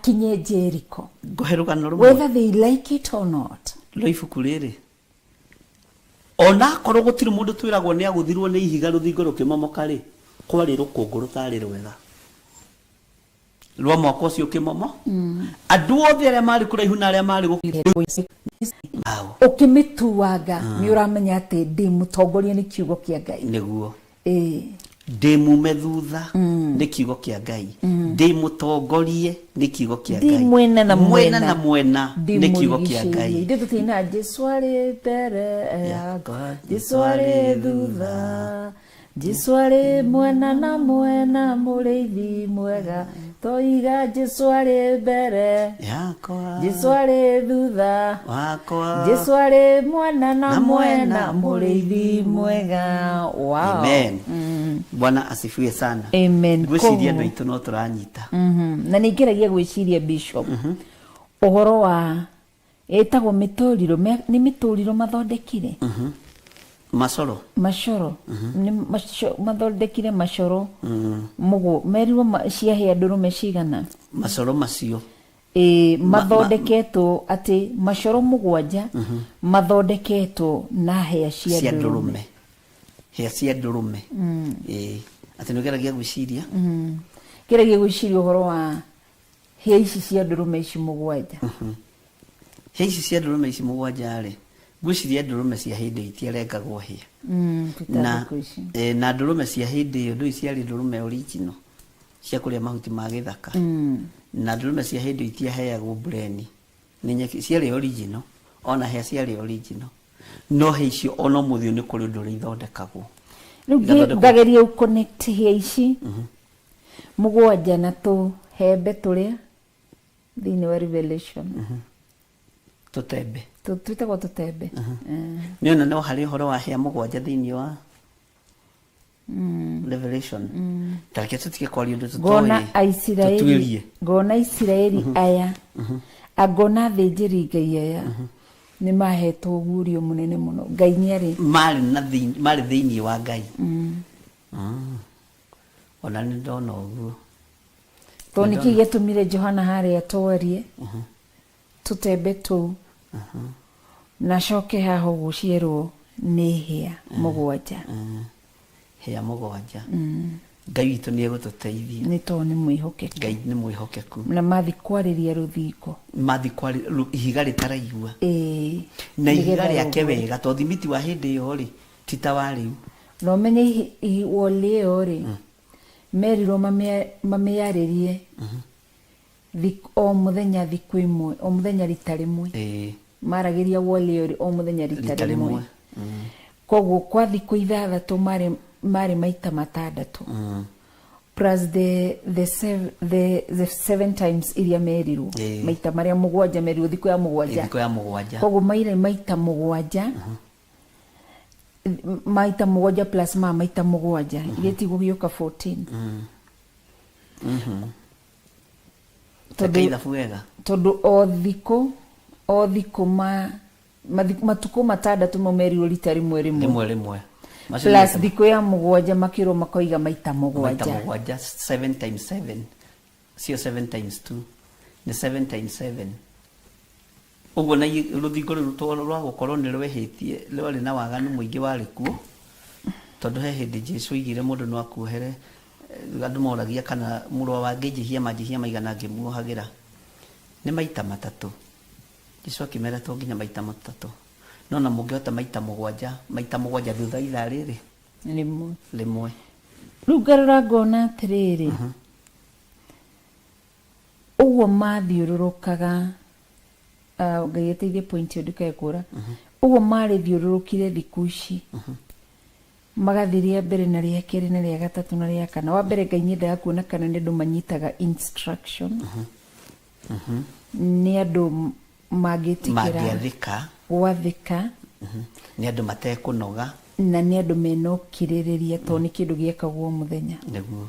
makinye Jericho ngoherugano rumwe whether they like it or not. Loifuku riri ona korwo gutiri mundu twiragwo ni aguthirwo ni ihiga ruthingo rukimomoka ri kwari rukungu rutari rwega rwa mwaka ucio kimomo andu othe aria mari kuraihu na aria mari ukimituaga ni uramenya ati ndi mutongoria ni kiugo kia Ngai niguo ndi mume thutha ni kiugo kia Ngai ndi mutongorie ni kiugo kia Ngai ndi mwena na mwena ni kiugo kia Ngai ndi tutina Jesu ari mbere yago Jesu ari thutha Jesu ari mwena na mwena mureithi mwega toiga Jesu ari mbere yakwa Jesu ari thutha wakwa Jesu ari mwena na mwena mureithi mwega. Wow. Amen. Bwana asifiwe sana. Amen. Gwiciria ndo itu no turanyita. Na ningeragia gwiciria bishop uhoro wa etagwo mituriro ni mituriro mathondekire Masoro ni mathondekire mashoro mugo merirwo ciahe andurume cigana masoro macio mathondeketwo ati mashoro mugwanja mathondeketwo na hea cia ndurume hea cia ndurume ati nugeragia gwiciria geragia gwiciria uhoro wa hea ici cia ndurume ici mugwanja hea ici cia ndurume ici mugwanja ri gwiciria ndurume cia hindi itiarengagwo hia na ndurume cia hindi iyo ndu ciari ndurume original cia kuria mahuti ma githaka na ndurume cia hindi itiaheagwo breni ni nyeki ciari original ona hea ciari original no he icio ona muthio ni kuri nduri ithondekagwo ngageria connect hea ici mugwanja na tu hembe turia thini wa Revelation tutembe twitagwo tutembe ni ona no hari horo wa hea mugwanja thini wa Revelation tarike tutike kwario ndo tutoye gona Israeli aya agona thinjiri Ngai aya ni mahetwo gurio munene muno Ngai ni ari mari thini wa Ngai ona ni ndona uguo to niki getumire Johana hari atwarie tutembe tu na coke haho gucierwo ni hea mugwanja hea mugwanja Ngai witu ni egututeithia ni to ni mwihokeku Ngai ni mwihokeku na mathi kwariria ruthingo ihiga ritaraigua na ihiga riake wega to thimiti wa hindi yo ri tita wa riu no menye wole yo ri meriro mameyaririe o muthenya thiku imwe o muthenya rita rimwe maragiria wole yo ri o muthenya rita rimwe koguo kwa thiku ithathatu mari maita matandatu plus the 7 times iria merirwo maita maria mugwanja merirwo thiku ya mugwanja koguo maita mugwanja maita mugwanja plus maita mugwanja iria tigugioka 14 tondu o thiku matuko matandatu merirwo rita rimwe plus thiku ya mugwanja makiro makoiga maita mugwanja 7 times 7 sio 7 times 2 ni 7 times 7 ugo na ruthingo rutoro rwa gukorwo ni rwehitie rwari na waganu muingi wari kuo tondu he hindi Jesu igire mundu no akuhere andu moragia kana murwa wa ngejihia majihia maigana ngimuohagira ni maita matatu Jesu akimera to nginya maita matatu no na mungehota maita mugwanja thutha itha riri limwe rugarura ngona atiriri uguo mathiururukaga Ngai ateithie point yo ndikekura uguo mari thiururukire thiku ici magathiria mbere na ria keri na ria gatatu na ria kana wa mbere Ngai nyenda kuona kana ni ndu manyitaga instruction ni andu magitikira gwathika ni andu matekunoga na ni andu menokiririria to ni kindu giekagwo muthenya niguo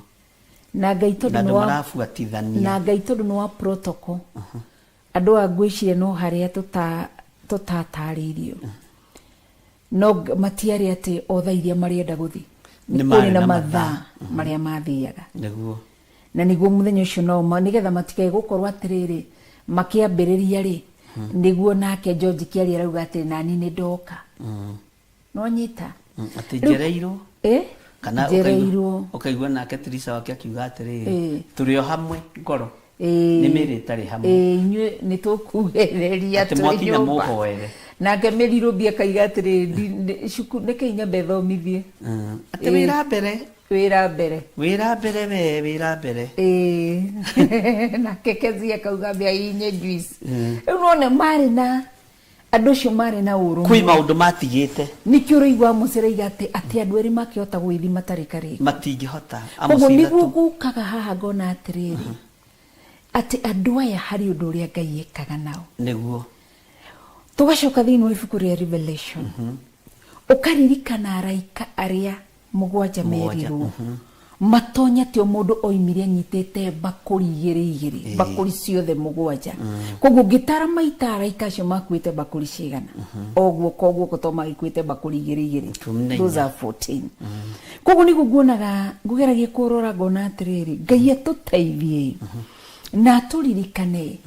na Ngai tondu no marafuatithania na Ngai tondu no protocol andu agwicire no haria tutataririo no matiari ati o thairia marienda guthi ni na mathaa maria mathiaga niguo na niguo muthenya ucio no ma nigetha matikae gukorwo atiriri makiambiriria ri niguo nake George Kiari arauga ati nani ni ndoka no nyita ati njereirwo kana ukaigua nake Teresa wake akiuga atiriri turio hamwe ngoro ni miri tari hamwe inywe ni tukuhereria tu mwakinya muhoere nake Meriru bia kaiga atiriri shuku neke inya bethomithie ati wira mbere wira mbere na kekezia kauga bia inye juice unaona mari na andu cio mari na uru kwi maundu matigite nikio rigwa mucireiga ati andu eri makihota gwithima matarikari matingihota amucira niguo gukaga haha ngona atiriri ati andu aya hari undu uria Ngai ekaga nao niguo tugacoka thiini wa ibuku ria Revelation ukaririkana araika aria mugwanja merirwo matonya tio mundu oimire nyitete bakuri igiri bakuri ciothe mugwanja koguo ngitara maita araika cio makuite bakuri cigana oguo koguo gutoma ikuite bakuri igiri those are 14 koguo niguo nguonaga ngugeragia kurora ngona atiriri Ngai atuteithie na turirikane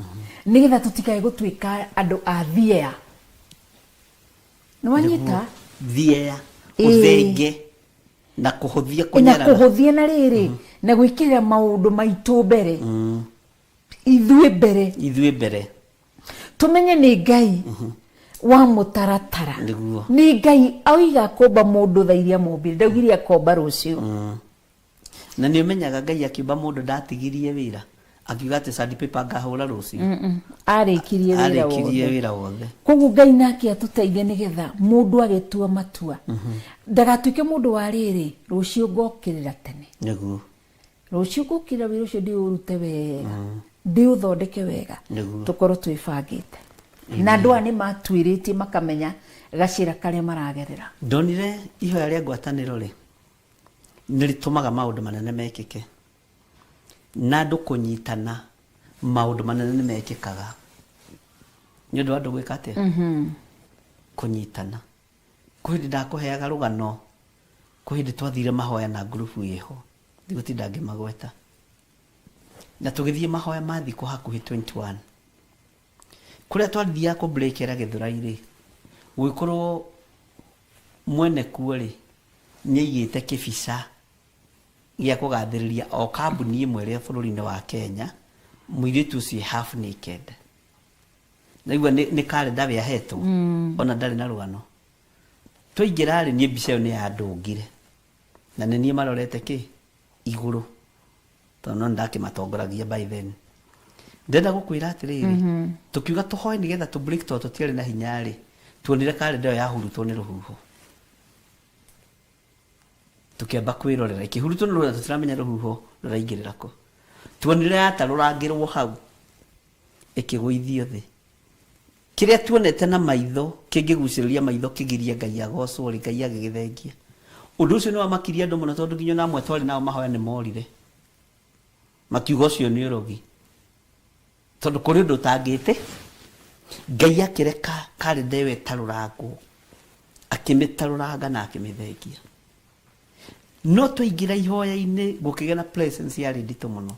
nigetha tutikae gutwika andu a thiea nwanyita thiea uthenge na kuhuthia kunyara na kuhuthia na riri na gwikira maundu maitu mbere ithuĩ mbere tumenye ni Ngai wa mutaratara ni Ngai oiga komba mundu thairia mombire ndaugiria komba rucio na ni umenyaga Ngai akiumba mundu ndatigirie wira akiuga ati sandpaper ngahura rucio arikirie wira wothe koguo Ngai nake atuteithie nigetha mundu agetua matua ndagatuike mundu wa riri rucio ngokirira tene niguo rucio ngokirira wira ucio ndiurute wega ndiuthondeke wega tukorwo twibangite na andu ani matwiritie makamenya gacira karia maragerera ndonire ihoya ria ngwataniro ri niritumaga maundu manene mekike na andu kunyitana maundu manene ni mekikaga ni undu andu gwika atia kunyitana kuhindi ndakuheaga rugano kuhindi twathire mahoya na grupu yeho ndigutinda ngimagweta na tugithie mahoya mathi ku hakuhi 21 kuria twathia ku breakera Githurai gwikorwo mwene kuori nyeigite kibisa gia kugathiriria o kambuni imwe ria bururi-ini wa Kenya muiritu ucio half naked na igwa ni kalenda bia hetu ona ndari na rugano twaingira ri ni mbica ni ya ndungire na ni marorete ki iguru tono ndake matongoragia by then ndenda gukwira atiriri tukiuga tuhoe nigetha tu break to tiari na hinya ri tuonire kalenda ya hurutwo ni ruhuho tukiamba kwirorera ikihurutwo ni ruhuho tutiramenya ruhuho ruraingirira ko tuonire ata rurangirwo hau ikigwithio thi kiria tuonete na maitho kingiguciriria maitho kigiria Ngai agocwo ri Ngai agigithengia undu ucio ni wa makiria andu muno tondu nginyo namwe twari nao mahoya ni morire makiugo cio ni urogi tondu kuri undu tangite Ngai akireka kalenda iwe tarurangwo akimitaruranga na akimithengia no twaingira ihoya-ini gukigena presence ya ndito muno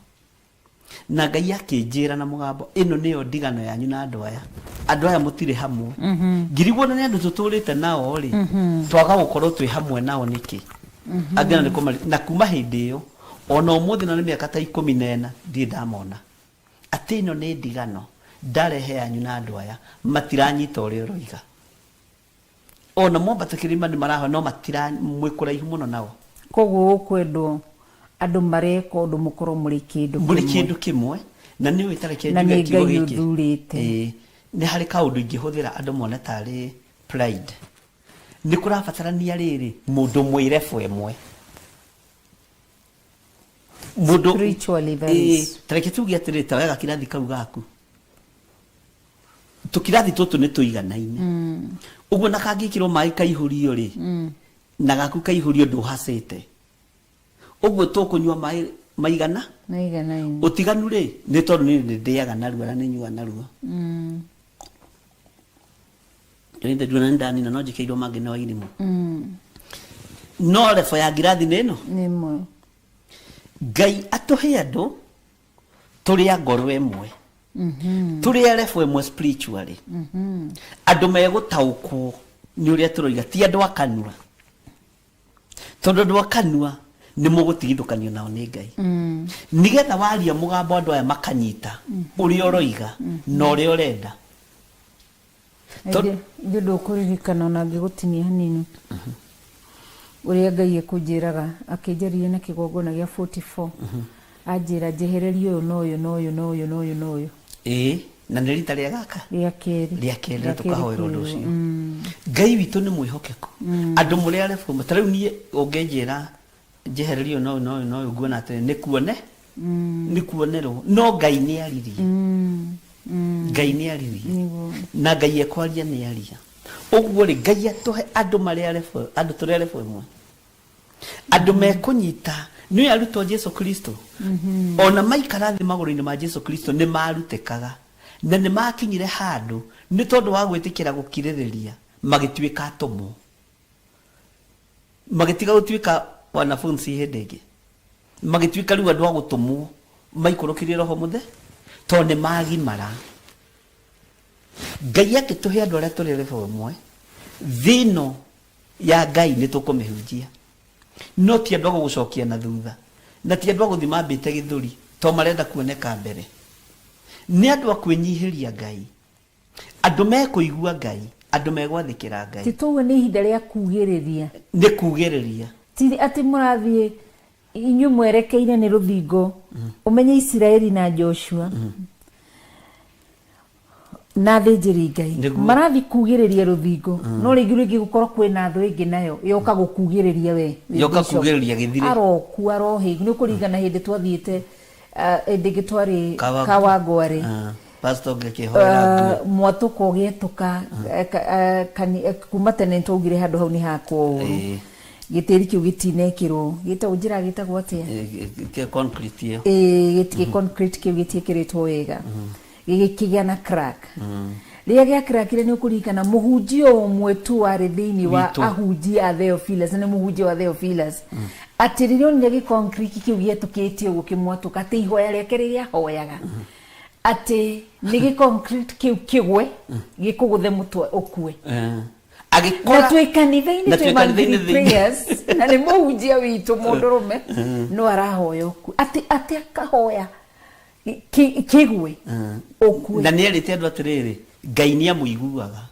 na Ngai akinjira na mugambo ino niyo ndigano yanyu na andu aya mutire hamwe ngirigwo na andu tuturite nao ri twaga gukorwo twi hamwe nao niki agana ni kumari na kuma hindi iyo ona umuthi na ni miaka ta 14 ndi ndamona ati ino ni ndigano ndarehe yanyu na andu aya matiranyita uri uroiga ona mwambata kirima ni maraho no mwikura muno nao koguo ukwendwo andu mareka undu mukorwo muri kindu kimwe na ni witare kindu kigo giki ni hari kaundu ingihuthira andu mone tari pride ni kurabatarania riri mundu mwirefu emwe mundu spiritually very tareke tugi atirita wega kirathi kau gaku tukirathi tutu ni tuiganaine uguo na kangikirwo mai kaihurio ri na gaku kaihurio nduhacite uguo tukunywa mai maigana utiganu ri ni tondu ni ndiaga narua na ni nyua narua ndinde duna ndani na noje keiro magi no irimu no refo ya girathi neno nimo Ngai atuhe andu turi a ngoro imwe turi a level imwe spiritually andu megutaukwo ni uria turoiga ti andu akanua tondu andu akanua ni mugutigithukanio nao ni Ngai nigetha waria mugambo andu aya makanyita uria uroiga na uria urenda ndi ndukuririkana na ngigutinia hanini uria Ngai ekunjiraga akinjaria na kigongona gia 44 anjira jehererio uyu no uyu no uyu no uyu no uyu no uyu na nä rita rä a gaka ria keri tå kahoera å ndå å cio Ngai witå nä mwä hokeku andå må rä a rebå ta rä u niä å ngä njä ra njehererio no å nguona atä nä kuonerwo no Ngai nä aririe Ngai nä aririe na Ngai ekwaria nä aria å guo rä Ngai atå he andå tå rä a rebå ĩmwe andå mekå nyita nä arutwo Jesu Kristo ona maikara thĩ magũrũ-inĩ ma Jesu Kristo nĩ marutĩkaga na nĩ makinyire handũ nĩ tondũ wa gwĩtĩkĩra gũkirĩrĩria magĩtuĩka atũmwo magĩtiga gũtuĩka wanafunzi hĩndĩ ĩngĩ magĩtuĩka rĩu andũ a gũtũmwo maikũrũkĩrie Roho Mũtheru tondũ nĩ magimara Ngai agĩtũhe andũ arĩa tũrĩ level ĩmwe thĩno ya Ngai nĩ tũkũmĩhunjia no ti andũ a gũgũcokia na thutha na ti andũ a gũthiĩ mambĩte gĩthũri to marenda kuoneka mbere nĩ andũ a kwĩnyihĩria Ngai andũ mekũigua Ngai andũ megwathĩkĩra Ngai ti tũguo nĩ ihinda rĩa kugĩrĩria nĩ kugĩrĩria ti atĩ mũrathiĩ inyuĩ mwerekeire nĩ rũthingo ũmenye Isiraeli na Joshua na thĩnjĩri Ngai marathi kugĩrĩria rũthingo no rĩngĩ gũkorwo kwĩna thũ ĩngĩ nayo yoka gũkugĩrĩria we yoka kugĩrĩria gĩthire aroku arohĩgu nĩ kũringana hĩndĩ twathiĩte hĩndĩ twarĩ Kawangware pastor ngĩkĩhoera mwatũka ũgĩetũka kuma tene twaugire handũ hau nĩ hakwo ũru gĩtĩri kĩu gĩtinekĩrwo gĩtagwo njĩra gĩtagwo atĩa concrete concrete kĩu gĩtiĩkĩrĩtwo wega gĩkĩgĩa na crack rĩrĩa gĩa crackire nĩ ũkũririkana mũhunjia ũmwe tu warĩ thĩinĩ wa ahunjia a Theophilus na nĩ mũhunjia wa Theophilus atĩ rĩrĩa onire gĩ-concrete kĩu gĩetũkĩtie ũguo kĩmwatũka atĩ ihoya rĩake rĩrĩa ahoyaga atĩ nĩ gĩ-concrete kĩu kĩgwe gĩkũgũthe mũtwe ũkue na twĩ kanitha-inĩ twĩ monthly prayers na nĩ mũhunjia witũ mũndũrũme no arahoya ũkue atĩ akahoya kigwe okwe na nĩ erĩte andũ atĩrĩrĩ Ngai nĩ amũiguaga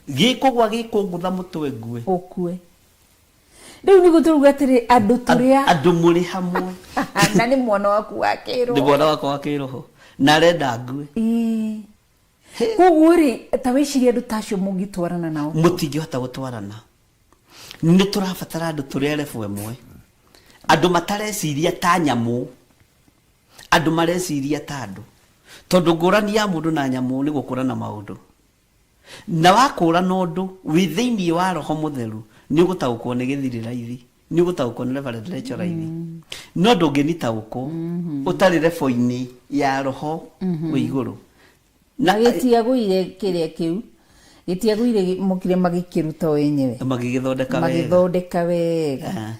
gĩkũgwa gĩkũngũtha mũtwe ngue okwe rĩu nĩ gũtũruga atĩrĩ andũ tũrĩa andũ mũrĩ hamwe na nĩ mwana waku wa kĩroho nĩ mwana wakwa wa kĩroho na arenda ngue koguo rĩ ta wĩciria andũ ta acio mũngĩtwarana nao mũtingĩhota gũtwarana nĩ tũrabatara andũ tũrĩ a level ĩmwe andũ matareciria ta nyamũ andũ mareciria ta andũ tondũ ngũrani ya mũndũ na nyamũ nĩ gũkũrana maũndũ na wakũrana ũndũ wĩ thĩinĩ wa Roho Mũtheru nĩ ũgũtaũkwo nĩ gĩthiri raithi nĩ ũgũtaũkwo nĩ Reverend Rachel raithi no ndũngĩnitaũkwo ũtarĩ level-inĩ ya Roho wĩ igũrũ na gĩtiagũire kĩrĩa kĩu gĩtiagũire mũkire magĩkĩruta wenyewe magĩthondeka wega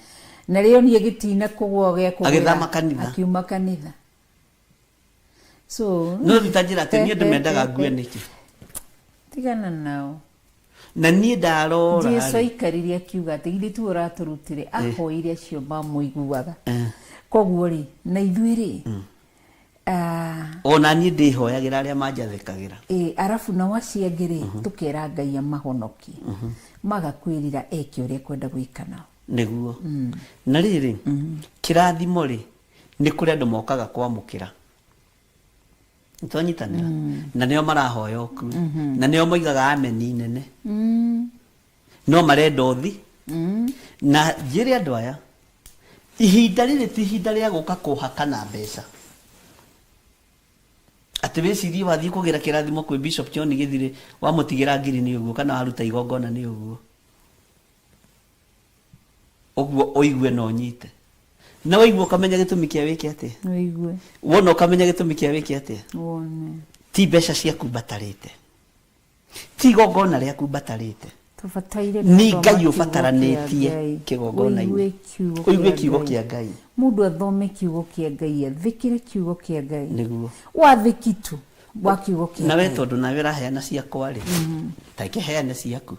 na rĩo niĩ gĩtina kũgwa gĩa kũgũra akiuma kanitha so no rutajira atĩ niĩ ndĩmendaga ngue nĩkĩ tigana nao na niĩ ndarora Jesu aikaririe akiuga atĩ githĩ tu ũratũrutire ahoire acio mamũiguaga koguo rĩ na ithuĩ rĩ ona niĩ ndĩhoyagĩra arĩa manjathĩkagĩra arabu na waciangĩ rĩ tũkera Ngai amahonokie magakwĩrira eke ũrĩa kwenda gwĩka nao nĩguo na rĩrĩ kĩrathimo rĩ nĩ kũrĩ andũ mokaga kwamũkĩra nĩtwanyitanĩra na nĩo marahoya ũkui na nĩo moigaga ameni nene no marenda ũthi na njĩre andũ aya ihinda rĩrĩ ti ihinda rĩa gũka kũhakana mbeca atĩ wĩcirie wathiĩ kũgĩra kĩrathimo kwĩ Bishop John Gĩthirĩ wamũtigĩra ngiri nĩ ũguo kana waruta igongona nĩ ũguo ũguo ũigue na ũnyite na waigua ũkamenya gĩtũmi kĩa wĩke atĩa wona ũkamenya gĩtũmi kĩa wĩke atĩa ti mbeca ciaku mbatarĩte ti igongona rĩaku mbatarĩte tubataire ni Ngai ubataranĩtie kĩgongona-inĩ ũigue kiugo kĩa Ngai mundu athome kiugo kĩa Ngai athikire kiugo kĩa Ngai nĩguo wathikitu wa kiugo kĩa Ngai nawe tondu nawe raheana ciakwa rĩ ta ĩkĩheane ciaku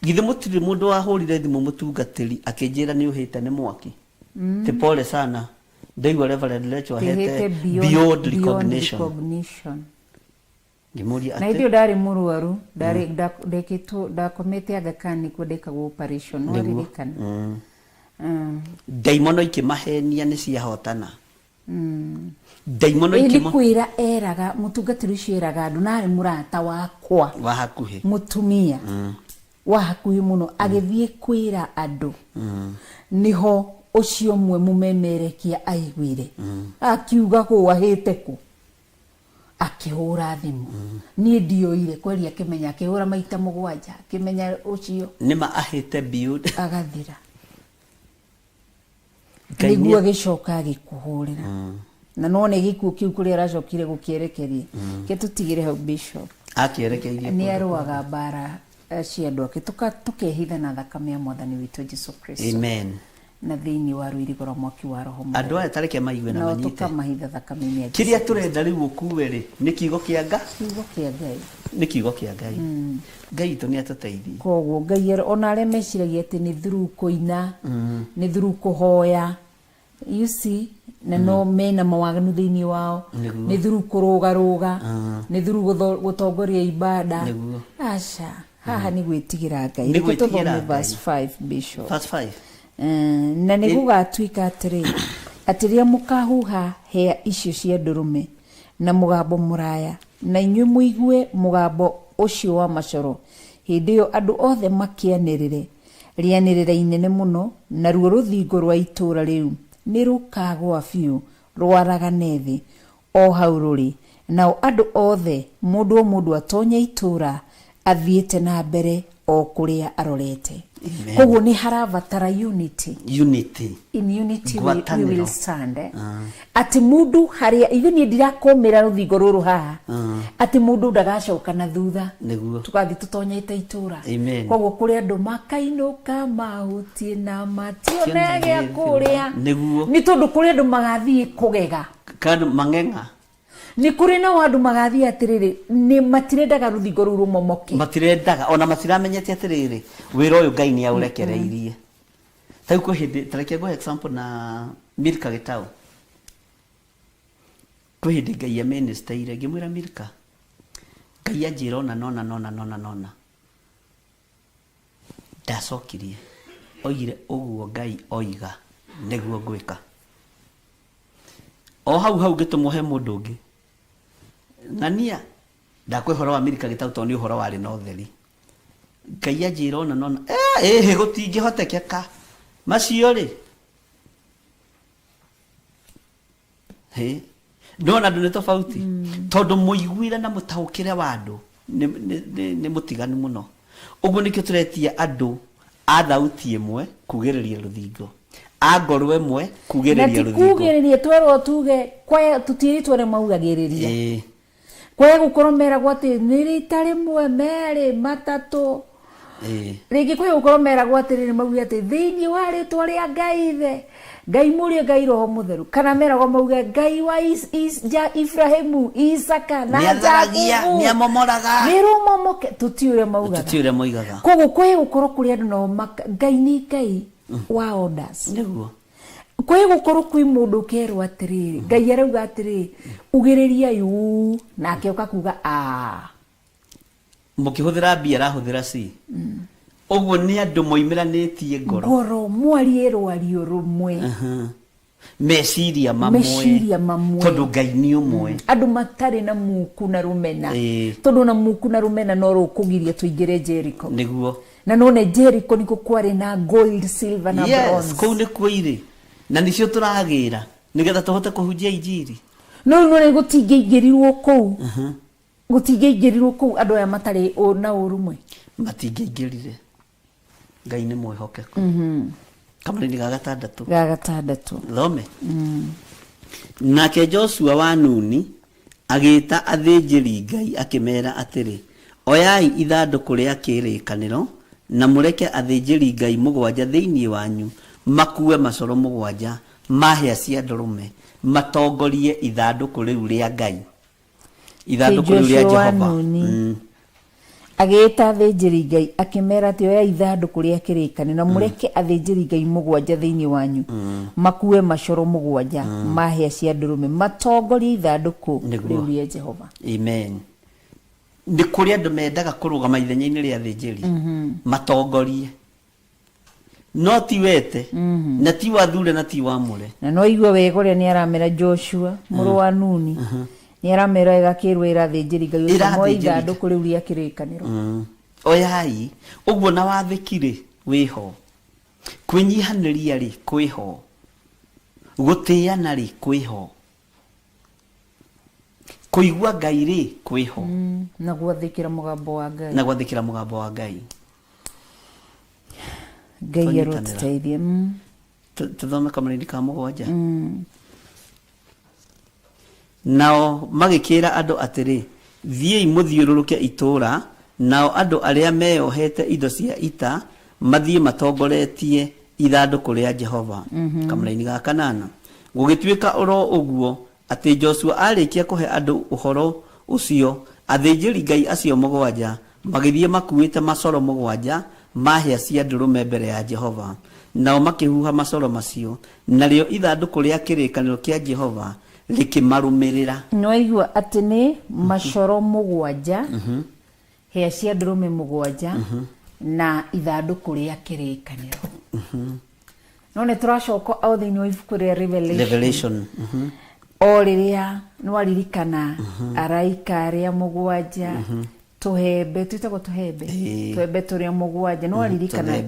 githĩ mũtirĩ mũndũ wahũrire thimũ mũtungatĩri akĩnjĩra nĩ ũhĩte nĩ mwaki te pole sana ndaigua Reverend Lecho ahete beyond recognition na idio ndari mũrwaru ndari ndekĩtwo ndakomete Aga Khan nĩkuo ndekagwo operation waririkana ndaimono ikĩmahenia nĩ ciahotana ndaimono ikĩkwĩra eraga mũtungatĩri ũcio eraga andũ narĩ mũrata wakwa wa hakuhĩ mũtumia wa hakuhĩ mũno agĩthiĩ kwĩra andũ niho ucio mwe mumemerekia aiguire akiuga ko ahete ku akihura thimu ni ndioire kweli akimenya akihura maita mugwanja akimenya ucio nima ahete build agathira niguo agicoka agikuhurira na none gikuo kiu kuri aracokire gukierekeria ketutigire ho bishop akierekeirie ni aruaga bara ciandu akituka tukehitha na thakame ya mwathani witu Jesu Kristo amen na thini wa ruirigoro mwaki wa roho mu andu aya tareke maigwe na manyite tukamahitha thakame ya kiria turenda riu kuwe ri ni kiugo kia Ngai kiugo kia Ngai ni kiugo kia Ngai Ngai to ni atuteithi koguo Ngai ona re meciragia ati ni thuru kuina ni thuru kuhoya you see na no mena mawaganu thini wao ni thuru kurugaruga ni thuru gutongoria ibada asha haha ni gwitigira Ngai ni tuthome verse 5 bishop verse 5 na nĩ gũgatuĩka atĩrĩa mũkahuha hĩa icio cia ndũrũme na mũgambo mũraya na inyuĩ mũigue mũgambo ũcio wa macoro hĩndĩ ĩyo andũ othe makĩanĩrĩre rĩanĩrĩra inene mũno na ruo rũthingo rwa itũũra rĩu nĩ rũkagwa biũ rwaragane thĩ o hau rũrĩ nao andũ othe mũndũ atonya itũũra athiĩte na mbere o kũrĩa arorete koguo ni harabatara unity in unity we will stand ati mundu haria ithu ni ndirakomera ruthingo ruru haha ati mundu ndagacoka na thutha tukathi tutonyete itura koguo kuri andu makainuka mahutie na mationege kuria ni tondu kuri andu magathie kugega kandu mangenga ni kuri na wandu magathie atiriri ni matirendaga ruthingo ruru momoke matirendaga ona matiramenyete atiriri wira uyu Ngai ni aurekereirie tau ko hindi tareke go example na Milka Gitau ko hindi Ngai ya minister ire ngimwira Milka Ngai anjira ona nona ndacokirie oigire uguo Ngai oiga niguo ngwika o hau gitumuhe mundu ungi ngania ndakwihora wa Milka Gitau to ni uhoro wari no theri Ngai anjira ona nona gutingihotekeka macio ri ndona andu ni tofauti tondu muiguire na mutaukire wa andu ni mutiganu muno uguo nikio turetia andu a thauti imwe kugiriria ruthingo agorwe mwe kugiriria ruthingo na kugiriria twerwo tuge kwa tutiritwo ne maugagiriria kwa gukoromera gwate niritari mwe mere matatu rigi kwa gukoromera gwate ni mauga ati thini wari twaria Ngai the Ngai muri Ngai roho mutheru kana mera go mauga Ngai wa Ibrahimu Isaka na Jakubu ni amomoraga ni rumomoke tutiure moigaga koguo kwa gukoro kuri andu no Ngai ni Ngai wa orders niguo kwa gukoro kwi mundu kerwa atiriri Ngai arauga atiriri ugiriria yu nake ukakuga mukihuthira bia rahuthira si uguo ni andu moimiranetie ngoro mwari rwario rumwe meciria mamwe tondu Ngai ni umwe andu matari na muku na rumena tondu na muku na rumena no rukugiria tuingire Jericho niguo na none Jericho niko kwari na gold silver na bronze yes kuu ni kwiri na nicio turagira nigetha tuhote kuhunjia injiri no gutingeingĩrirwo kuu gutingeingĩrirwo kuu andu aya matari na urumwe matingeingĩrire Ngai ni mwihokeku Kamari-inĩ ga gatandatu thome nake Joshua wa Nuni agĩta athĩnjĩri Ngai akĩmera atĩrĩ oyai ithandũkũ rĩa kĩrĩkanĩro na mũreke athĩnjĩri Ngai 7 thĩinĩ wanyu makue macoro 7 ma hĩa cia ndũrũme matongorie ithandũkũ rĩu rĩa Ngai, ithandũkũ rĩu rĩa Jehova. Agĩta athĩnjĩri Ngai akĩmera atĩ oya ithandũkũ rĩa kĩrĩkanĩro na mũreke athĩnjĩri Ngai 7 thĩinĩ wanyu makue macoro 7 ma hĩa cia ndũrũme matongorie ithandũkũ rĩu rĩa Jehova. Amen. Nĩ kũrĩ andũ mendaga kũrũgama ithenya-inĩ rĩa athĩnjĩri matongorie, no ti wete na ti wathure na ti wamũre. Na no igua wega ũrĩa nĩ aramera Joshua mũrũ wa Nuni nĩ aramera agakĩrwo athĩnjĩri Ngai ũcio ithandũkũ rĩu rĩa kĩrĩkanĩro. Oyai ũguo na wathĩkirĩ wĩho, kwĩnyihanĩria rĩ kwĩho, gũtĩana rĩ kwĩho, kũigua Ngai rĩ kwĩho, na gwathĩkĩra mũgambo wa Ngai, na gwathĩkĩra mũgambo wa Ngai. Ngai arotũteithie. Tũthome Kamũrĩni ka 7. Nao magĩkĩra andũ atĩrĩ, thiĩi mũthiũrũrũke itũũra, nao andũ arĩa meyohete indo cia ita mathiĩ matongoretie ithandũkũ rĩa Jehova. Kamũrĩni ga 8. Gũgĩtuĩka oro ũguo atĩ Joshua arĩkia kũhe andũ ũhoro ũcio, athĩnjĩri Ngai acio 7 magĩthiĩ makuĩte macoro 7 ma hĩa cia ndũrũme mbere ya Jehova, nao makĩhuha macoro macio, narĩo ithandũkũ rĩa kĩrĩkanĩro kĩa Jehova rĩkĩmarũmĩrĩra. No igua atĩ nĩ macoro 7 hĩa cia ndũrũme 7 na ithandũkũ rĩa kĩrĩkanĩro. No nĩ tũracoka o thĩinĩ wa ibuku rĩa Revelation. O rĩrĩa nĩwaririkana araika arĩa 7 tũhembe twĩtagwo tũhembe tũrĩa 7 nĩwaririkana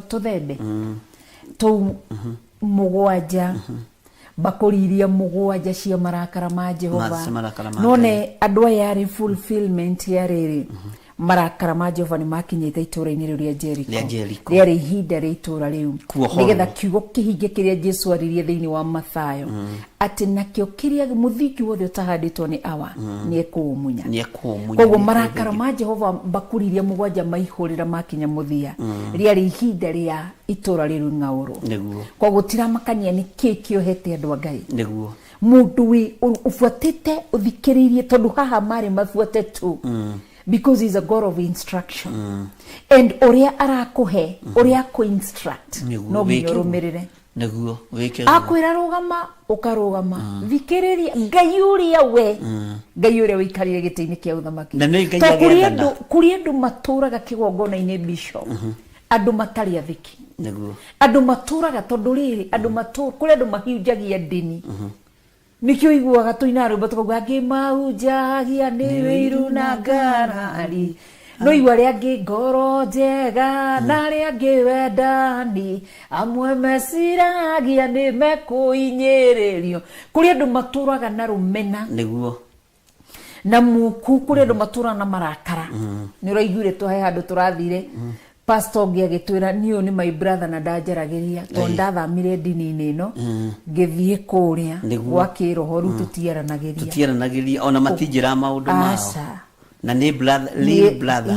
tũthembe tũu 7 bakũriria 7 cia marakara ma Jehova. None andũ aya yarĩ fulfillment ya rĩrĩ marakara ma Jehova nĩ makinyĩte itũũra-inĩ rĩu rĩa Jericho. Rĩarĩ ihinda rĩa itũũra rĩu nĩgetha kiugo kĩhinge kĩrĩa Jesũ aririe thĩinĩ wa Mathayo atĩ nakĩo kĩrĩa mũthingi wothe ũtahandĩtwo nĩ awa nĩ ekũũmunya. Koguo marakara ma Jehova bakũriria 7 maihũrĩra makinya mũthia rĩarĩ ihinda rĩa itũũra rĩu ng'aũrũ. Koguo tiramakania nĩ kĩĩ kĩohete andũ a Ngai. Mũndũ ũbuatĩte ũthikĩrĩirie tondũ haha marĩ mabuate tu. Because he's a God of instruction. And oria arakuhe, oria ku instruct. No biyorũmĩrĩre. Nĩguo wĩke. Akwĩra rũgama, ũkarũgama. Thikĩrĩria Ngai ũrĩa we. Ngai ũrĩa wĩikarire gĩtĩ-inĩ kĩa ũthamaki. Na nĩ Ngai agethana. Kũrĩ andũ matũraga kĩgongona-inĩ Bishop. Andũ matarĩ athiki. Nĩguo. Andũ matũraga tondũ rĩrĩ, kũrĩ andũ mahunjagia ndini. Nikio iguaga tũina rwĩmbo tũkauga ngĩmahunjagia nĩ wĩiru na ngarari, no igua rĩa angĩ ngoro njega na rĩa angĩ wendani, amwe meciragia nĩ mekũinyĩrĩrio. Kũrĩ andũ matũraga na rũmena nĩguo na muku, kũrĩ andũ matũraga na marakara. Nĩ ũraiguire tũhe handũ tũrathire Pastor ũngĩ agĩtwĩra niũ nĩ my brother na ndanjaragĩria tondũ ndathamire ndini-inĩ ĩno ngĩthiĩ kũrĩa gwa kĩroho rĩu tũtiaranagĩria ona matinjĩra maũndũ mao na nĩ brother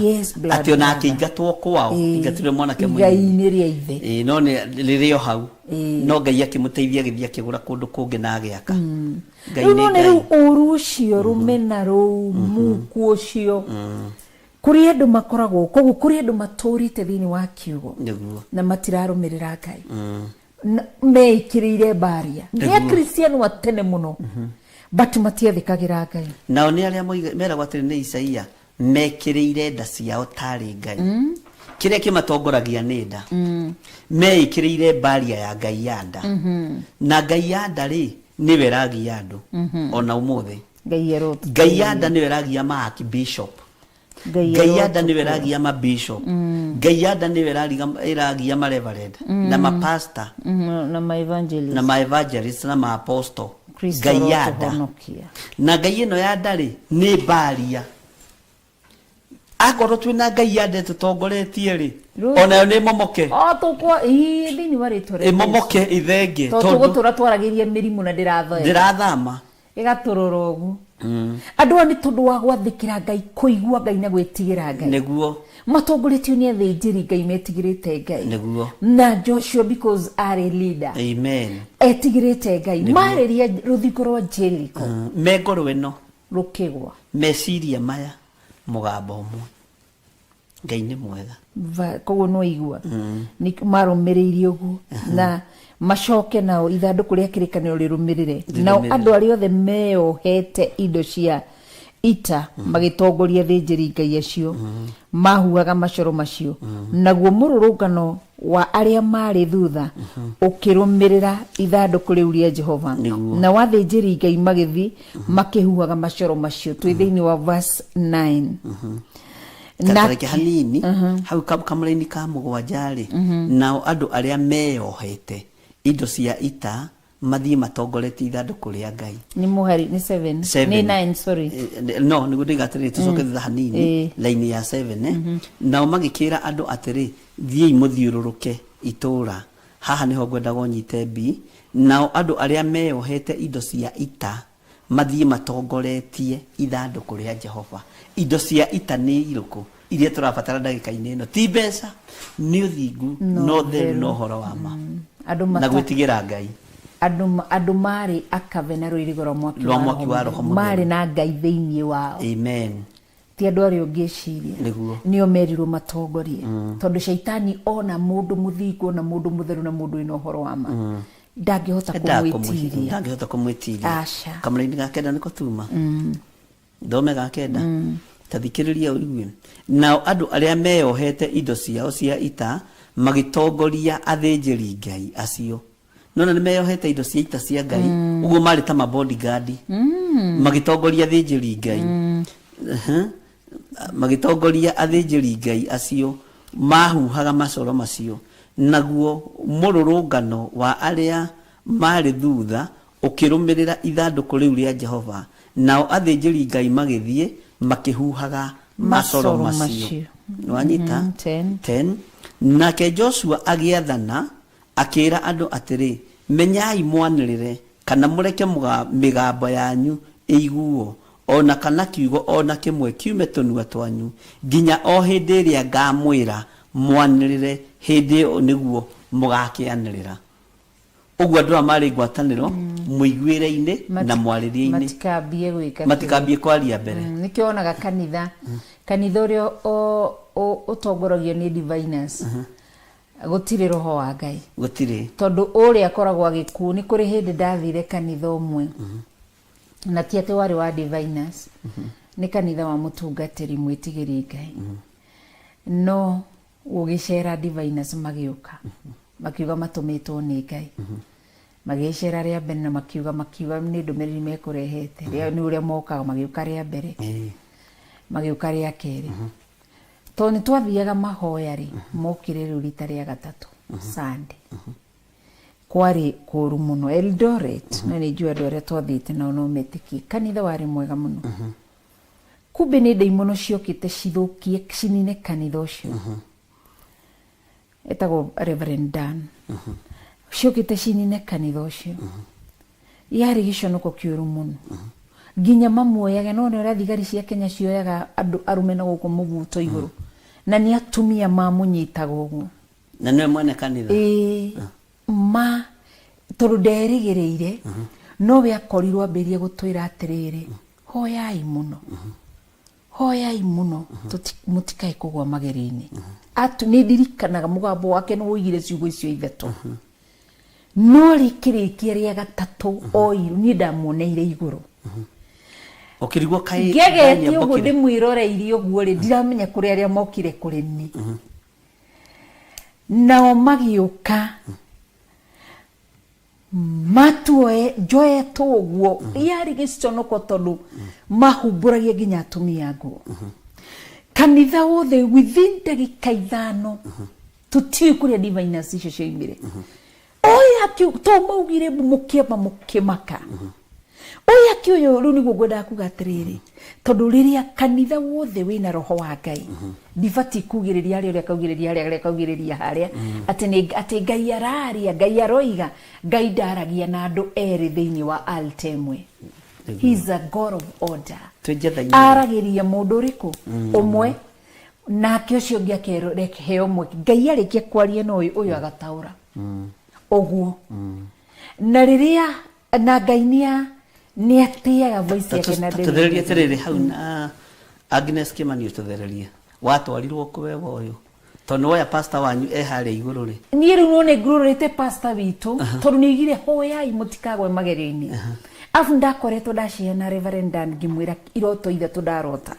atĩ ona akĩingatwo kwao ingatire mwanake Ngai-inĩ rĩa ithe no rĩrĩ o hau no Ngai akĩmũteithia agĩthiĩ akĩgũra kũndũ kũngĩ na agĩaka. Ngai nĩ ũru ũcio rũmena rũu muku ũcio kũrĩ andũ makoragwo koguo kũrĩ andũ matũrĩte thĩinĩ wa kiugo na matirarũmĩrĩra Ngai meikĩrĩire baria nĩ akristiano atene mũno but matiathĩkagĩra Ngai. Nao nĩ arĩa meragwo atĩrĩ nĩ Isaia mekĩrĩire nda ciao tarĩ Ngai kĩrĩa kĩmatongoragia nĩ nda meikĩrĩire baria ya Ngai ya nda na Ngai ya nda rĩ nĩwe ragia andũ ona ũmũthĩ Ngai ya nda nĩwe ragia ma archbishop Ngai ya nda nĩwe ragia ma bishop Ngai ya nda nĩwe ragia ma reverend na ma pastor na ma evangelist na ma apostle. Ngai ya nda na Ngai ĩno ya nda rĩ nĩ baria akorwo twĩna Ngai ya nda tũtongoretie rĩ onayo nĩ momoke thĩinĩ wa rĩtwa momoke ithenge tondũ tũratwaragĩria mĩrimũ na ndĩrathama ĩgatũrũra ũguo andũ ni tondu wa gwathikira Ngai kuigua Ngai na gwitigira Ngai neguo matongoretio ni athĩnjĩri Ngai metigirite Ngai neguo na Joshua because are a leader amen etigirite Ngai mariria ruthingo rwa Jericho megoro eno rukigwa meciria maya mugambo umwe Ngai ni mwega koguo no igua ni marumiririe uguo na macoke nao ithanduku ria kirikaniro rirumirire nao andu ari othe meohete indo cia ita magitongoria thĩnjĩri Ngai acio mahuaga macoro macio naguo mururungano wa aria mari thutha ukirumirira ithanduku riu ria Jehova na wathĩnjĩri Ngai magithi makihuaga macoro macio twi thiini wa verse 9 na hanini hau kamuraini ka mugwanjari nao andu aria meohete indo cia ita mathie matongoreti ithanduku ria Ngai ni muhari ni 7 ni 9 sorry no ni gudigatire tucoke thutha hanini line ya 7 nao magikira andu atiri thiei muthiururuke itura haha niho ngwenda gonyite bi nao andu aria meohete indo cia ita mathie matongoretie ithanduku ria Jehova indo cia ita ni iruku iria turabatara ndagika-ini ino ti mbeca ni uthingu no theru no horo wa ma na gwitigira Ngai andu mari akave na ruirigo rwa mwaki wa roho mari na Ngai thiini wao amen ti andu ari ungiciria nio merirwo matongorie tondu shaitani ona mundu muthingu na mundu mutheru na mundu ino horo wa ma ndangihota kumwitiria kamuraini ga kenda niko tuma thome ga kenda tathikiriria uigwe nao andu aria meohete indo ciao cia ita magitongoria athĩnjĩri Ngai acio nona ni meohete indo cia ita cia Ngai uguo mari ta bodyguard magitongoria athĩnjĩri Ngai magitongoria athĩnjĩri Ngai acio mahuhaga macoro macio naguo mururungano wa aria mari thutha ukirumirira ithanduku riu ria Jehova nao athĩnjĩri Ngai magithie makihuhaga macoro macio nwanyita 10 nake Joshua agiathana akira andu atiri menyai mwanirire kana mureke migambo yanyu iguo ona kana kiugo ona kimwe kiume tunua twanyu ginya o hindi ria ngamwira mwanirire hindi niguo mugakianirira uguo andu amari ngwataniro muiguire-ini na mwaririe-ini matikambie kwaria mbere nikionaga kanitha uria utongoragio ni diviners gutire roho wa Ngai gutire tondu uria akoragwo agikuo ni kuri hindi ndathire kanitha umwe na ti ati wari wa diviners ni kanitha wa mutungatiri mwitigiri Ngai no ugicera diviners magiuka makiuga matumitwo ni Ngai magicera ria mbere na makiuga ni ndumiriri mekurehete ria ni uria mokaga magiuka ria mbere magiuka ria keri to ni twathiaga mahoya ri mokire riu rita ria gatatu Sunday kwari kuru muno Eldoret na ni jua dore twathite na no metiki kanitha wari mwega muno kumbe ni daimono ciokite cithukie cinine kanitha ucio etago Reverend Dan ciokite cinine kanitha ucio yari giconoko kiuru muno ginya mamuoyaga no ne thigari cia Kenya cioyaga andu arume na guko mubuto iguru na ni atumia mamunyitaga uguo na no mwene kanitha ma turuderigereire no we akorirwo amberie gutwira atiriri hoyai muno mutikai kugwa mageri-ini atu ni dirikanaga mugambo wake no uigire ciugo icio ithatu no rikirikia ria gatatu oiru ni ndamuoneire iguru okirigwo kai ngegeti uguo ndimwiroreire uguo ri ndiramenya kuri aria mokire kuri ni nao magiuka matuoe joe toguo yari giconoko tondu mahumburagia ginya atumia nguo kanitha wothe within ndagika ithano tutii kuria diviners icio cioimire oya ki to maugire mukimaka oya ki uyu ru niguo ngwenda kuga atiriri tondu riria kanitha wothe wina roho wa Ngai ndibati kugiriria aria kaugiriria haria ati Ngai araria Ngai aroiga Ngai ndaragia na andu eri thiini wa altemwe He's a God of order. Aragiria mundu uriku umwe nake ucio ungi akereke umwe Ngai arikia kwaria no uyu agataura oguo na riria na Ngai ni atiaga voice yake na tuthererie tiriri hau na Agnes Kimani tuthererie watwarirwo kuwewa uyu tondu oya pastor wanyu ehare iguru ri ni riu none ngururite pastor witu tondu ni igire hoyai mutikagwe magerini afu ndakoretwo ndaciana Reverend Dan ngimwira iroto ithatu ndarota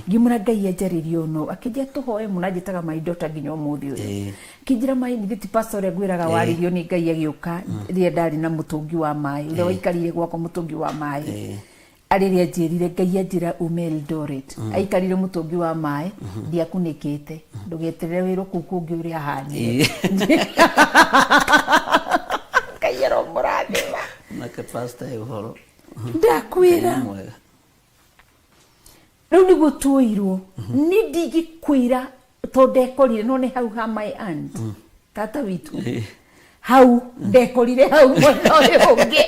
ngimwira Ngai anjaririo no akijia tuhoe munajitaga maidota nginya umuthi uyu kijira mai ni giti pastor ngwiraga waririo ni Ngai agiuka ria ndari na mutungi wa mai ule waikarire gwako mutungi wa mai ariria njirire Ngai anjira ume Eldoret aikarire mutungi wa mai ndiakunikite ndugeterere wiru kukungi uria hani kayero murathima nake pastor uhoro ndakwira riu ni gutuirwo ni ndigikwira to ndekorire none hau ha my aunt tata witu hau ndekorire hau mwena uyu ungi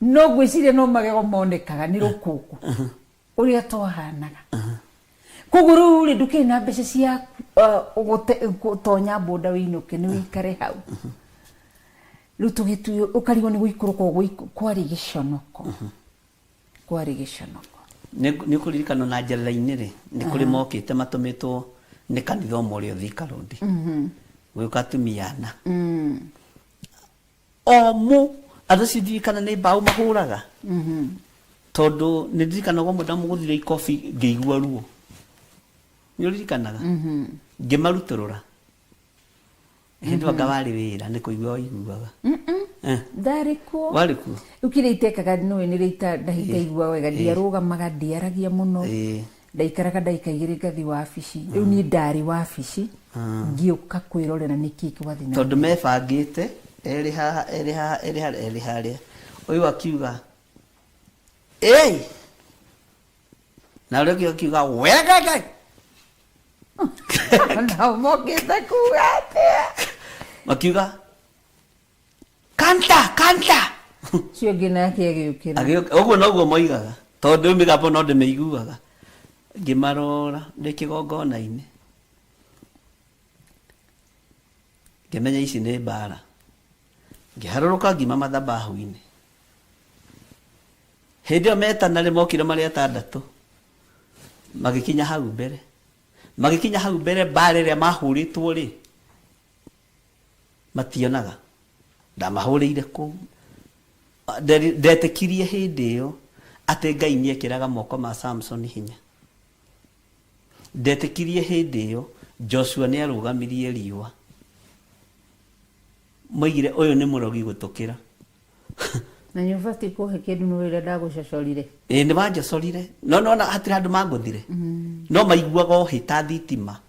no gwiciria no magego monekaga ni rukuku uria twahanaga kuguru ri ndukina mbeca cia gutonya boda winuke ni wikare hau rutugitu ukarigo ni guikuruko kwari giconoko kwari giconoko ni kuririkano na njera-ini ri ni kuri mokite matumitwo ni kanitha umwe uri Thika Road gwika tumiana omu aducidikana ni mbao mahuraga tondu ni ndirikana gwa ndamu guthire ikofi ngeigua ruo ni uririkanaga ngimaruturura hindi wanga wari wira ni kuigua waiguaga ndarikuo warikuo ukire itekaga no ni rita ndahita igua wega ndiarugamaga ndiaragia muno ndaikaraga ndaikaigire ngathi wabici riu ni ndari wabici ngiuka kwirorera niki kiwathina tondu mebangite eri haria uyu akiuga na ule akiuga wega na mokete kuate makiuga kanta cio ngina kiagukira uguo noguo moigaga tondu migambo no ndimeiguaga ngimarora ndi kigongona-ini ngimenya ici ni mbara ngiharuruka ngima mathabahu-ini hindi o metana ri mokire mari atandatu magikinya hau mbere mbara iria mahuritwo ri mationaga ndamahurire ku ndetekirie hindi iyo ati Ngai ni ekiraga moko ma Samson hinya ndetekirie hindi iyo Joshua ni arugamirie riwa moigire uyu ni murogi gutukira na nyufati kuhe kindu no wira ndagucocorire ni banjocorire no na hatira andu manguthire no maiguaga o hita thitima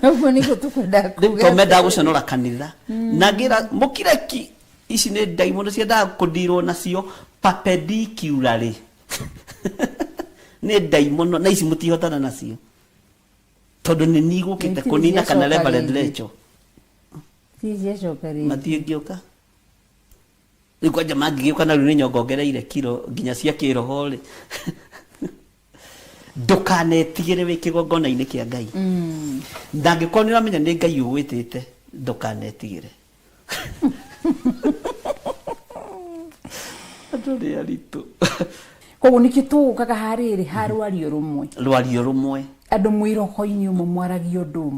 uguo ni gutukwenda kuga komenda guconora kanitha na ngira mukireki ici ni daimono ciendaga kundirwo nacio perpendicularly ni daimono na ici mutihotana nacio tondu ni nigukite kunina kana Reverend Lecho matiengioka riu kwanja mangigiuka na riu ni nyongongereire kilo nginya cia kiroho ri ndukanetigire wi kigongona-ini kia Ngai ndangikorwo ni uramenya ni Ngai ugwitite ndukanetigire aturi aritu koguo nikio tugukaga hariri ha rwario rumwe andu mwiroho-ini umwe mwaragio undu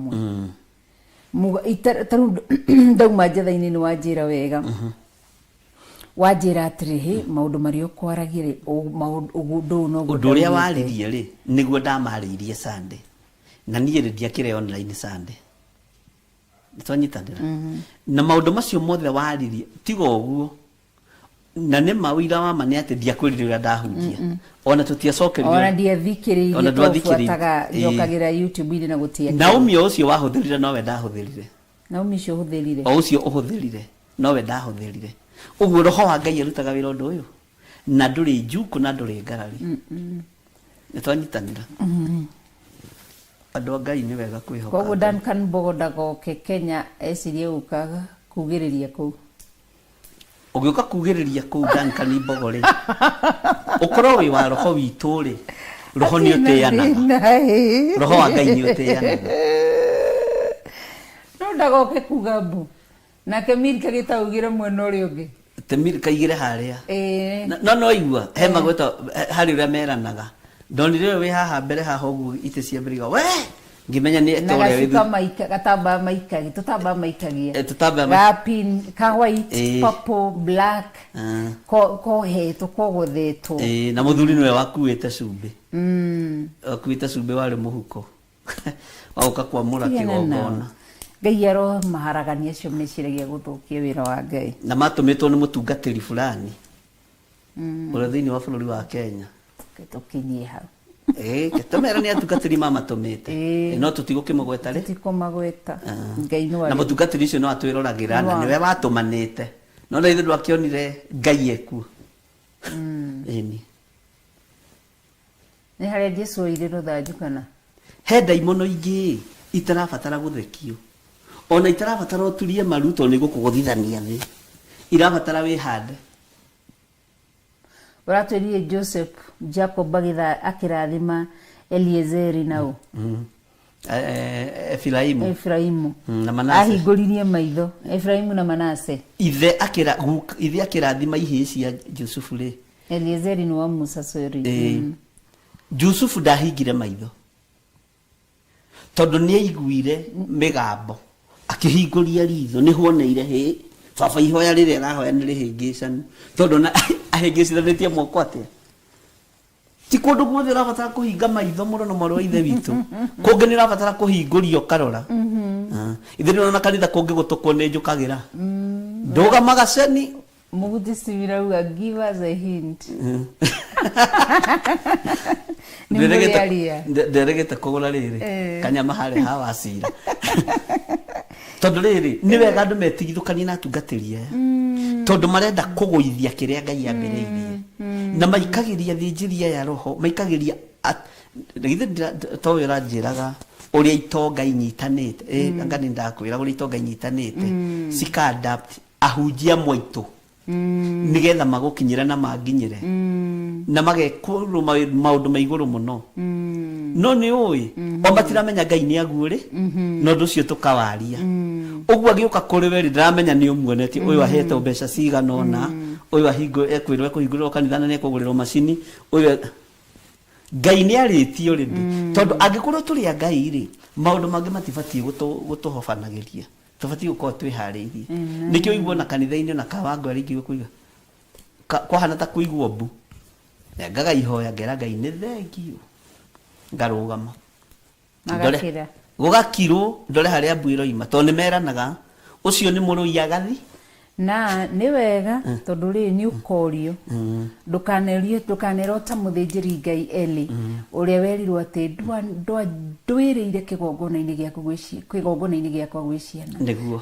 umwe taru ndauma njatha-ini ni wanjira wega wajira atirihi maundu mario kwaragire ugundu no undu uria waririe ri niguo ndamaririe Sunday na nie ndiakire online Sunday nitwanyitanira na maundu macio mothe waririe tigo uguo na ne mawira wa mane ati ndiakwirire uria ndahunjia ona tutiacokerio ona ndiathikiririe twafuataga njokagira YouTube iri na gutia Naomi ucio wahuthirire nowe ndahuthirire Naomi ucio huthirire ucio uhuthirire nowe ndahuthirire uguo roho wa Ngai arutaga wira undu uyu na nduri njuku na nduri ngarari nitwanyitanira andu Ngai ni wega kwihoka koguo Duncan Bogodago ke Kenya esirie ukaga kugiriria ku Ugioka kugiriria ku Duncan Mbogore. Ukoro wi wa roho witu ri. Roho ni uteanaga. Roho wa Ngai ni uteanaga. No ndagoke kugambu. Na Kemirika gitaugire mwena uri ungi. Kemirika igire haria. No igua he magweto hari uria meranaga. Ndonire we haha mbere haha ugu ite cia mbere we ngimenya ni etore we kama gatamba maikagi tutamba maikagia tutamba rapin ka white purple black ko heto ko godheto na muthuri niwe wakuite cumbi akuite cumbi wale muhuko auka kwa mura kigogona Ngai aro maharagania cio meciragia guthukia wira wa Ngai na matumitwo ni mutungatiri fulani uri thiini wa bururi wa Kenya tukinyie hau ketomera ni atungatiri mama tumite no tutigukimugweta ri tikomagweta Ngai no na mutungatiri cio no atwirораgira na niwe watumanite no na ithu ndwakionire Ngai eku ni haria Jesu ire ruthanju kana he ndaimono ingi itarabatara guthekio ona itarabatara uturie maruto ni gukugothithania thi irabatara wihande Uratwerie Joseph Jacob bagitha akirathima Eliezeri nao Efraimu na Manase ahinguririe maitho Efraimu na Manase ithe akirathima ihi cia Jusufu ri Eliezeri ni wa Musa sori Jusufu ndahingire maitho tondu ni aiguire migambo akihinguria ritho ni huoneire he baba ihoya rire arahoya ni rihingicanu tondu na ahingicithanĩtie moko atia ti kundu guothe urabatara kuhinga maitho murono mari wa ithe witu kungi ni urabatara kuhingurio karora ithe nona kanitha kungi gutukwo ni njukagira ndugamaga ceni muguti sivira give us a hint nderegete kugura riri kanyama hari hawacira tondu riri ni wega andu metigithukanie na atungatiri tondu marenda kuguithia kiria Ngai ambiriirie na maikagiria thinjiria ya roho maikagiria githe towe ranjiraga uria itonga inyitanite ngani ndakwira uria itonga inyitanite sikadapt ahunjia mwitu nigetha magukinyira na manginyire na magekuru maundu maiguru muno no ni ui o batiramenya Ngai ni aguri no nducio tukawaria ugwa agiuka kuri we ndiramenya ni umuonetie uyu ahete mbeca cigana ona uyu ahingo ekwirwe kuhingurira kanitha na nekugurirwo macini uyu Ngai ni ariti already tondu angikorwo turi a Ngai ri maundu mangi matibati gutuhofanagiria tubati uko twihariirie nikio igwo na kanitha-ini na kawango aringi kuiga kwa hana ta kuigwo mbu ngaga ihoya ngera Ngai ni thengio ngarugama magakira gugakirwo ndore haria mbwiro ima to ni meranaga ucio ni muruia gathi na ni wega tondu ri ni ukorio ndukanerota muthinjiri Ngai Eli uria werirwo ati ndwiriire kigongona-ini giakwa gwiciana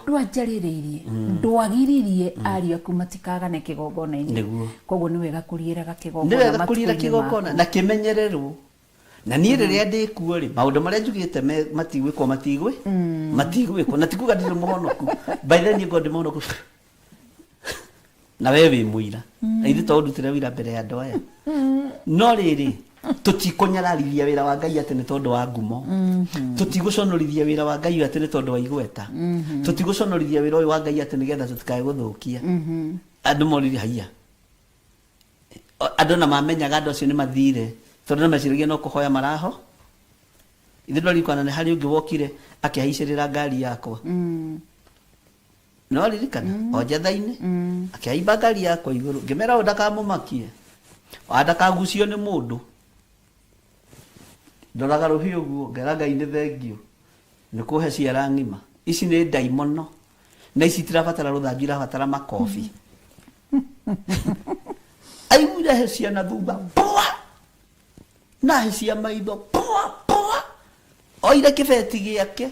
ndwanjaririirie ndwagiririe aria ku matikagane kigongona-ini koguo ni wega kuriiraga kigongona na kimenyererwo na niĩ rĩrĩa ndĩkuo rĩ maũndũ marĩa njugĩte matigwĩkwo matigwĩkwo na tikuga ndĩrĩ mũhonoku by the way God mũhonoku na wewe wĩ mũira na ithuĩ tondutire wĩra mbere ya andũ aya no rĩrĩ tũtikũnyararithia wĩra wa Ngai atĩ nĩ tondũ wa ngumo tũtigũconorithia wĩra wa Ngai atĩ nĩ tondũ wa igweta tũtigũconorithia wĩra ũyũ wa Ngai atĩ nĩgetha tũtikae gũthũkia andũ morire haiya andũ na mamenyaga andũ acio nĩ mathire tondu meciragia no kuhoya maraho ithe ndorikana ni hari ungi wokire akihaicirira ngari yakwa no ririkana o njatha-ini akihaimba ngari yakwa iguru ngimera ndakamumakie ndakagucio ni mundu ndoraga ruhiu guo ngera Ngai ni thengio ni kuhe ciara ng'ima ici ni ndaimono na ici tirabatara ruthanju irabatara makobi aiguire he ciana thutha na hisia maitho poa oire kibeti giake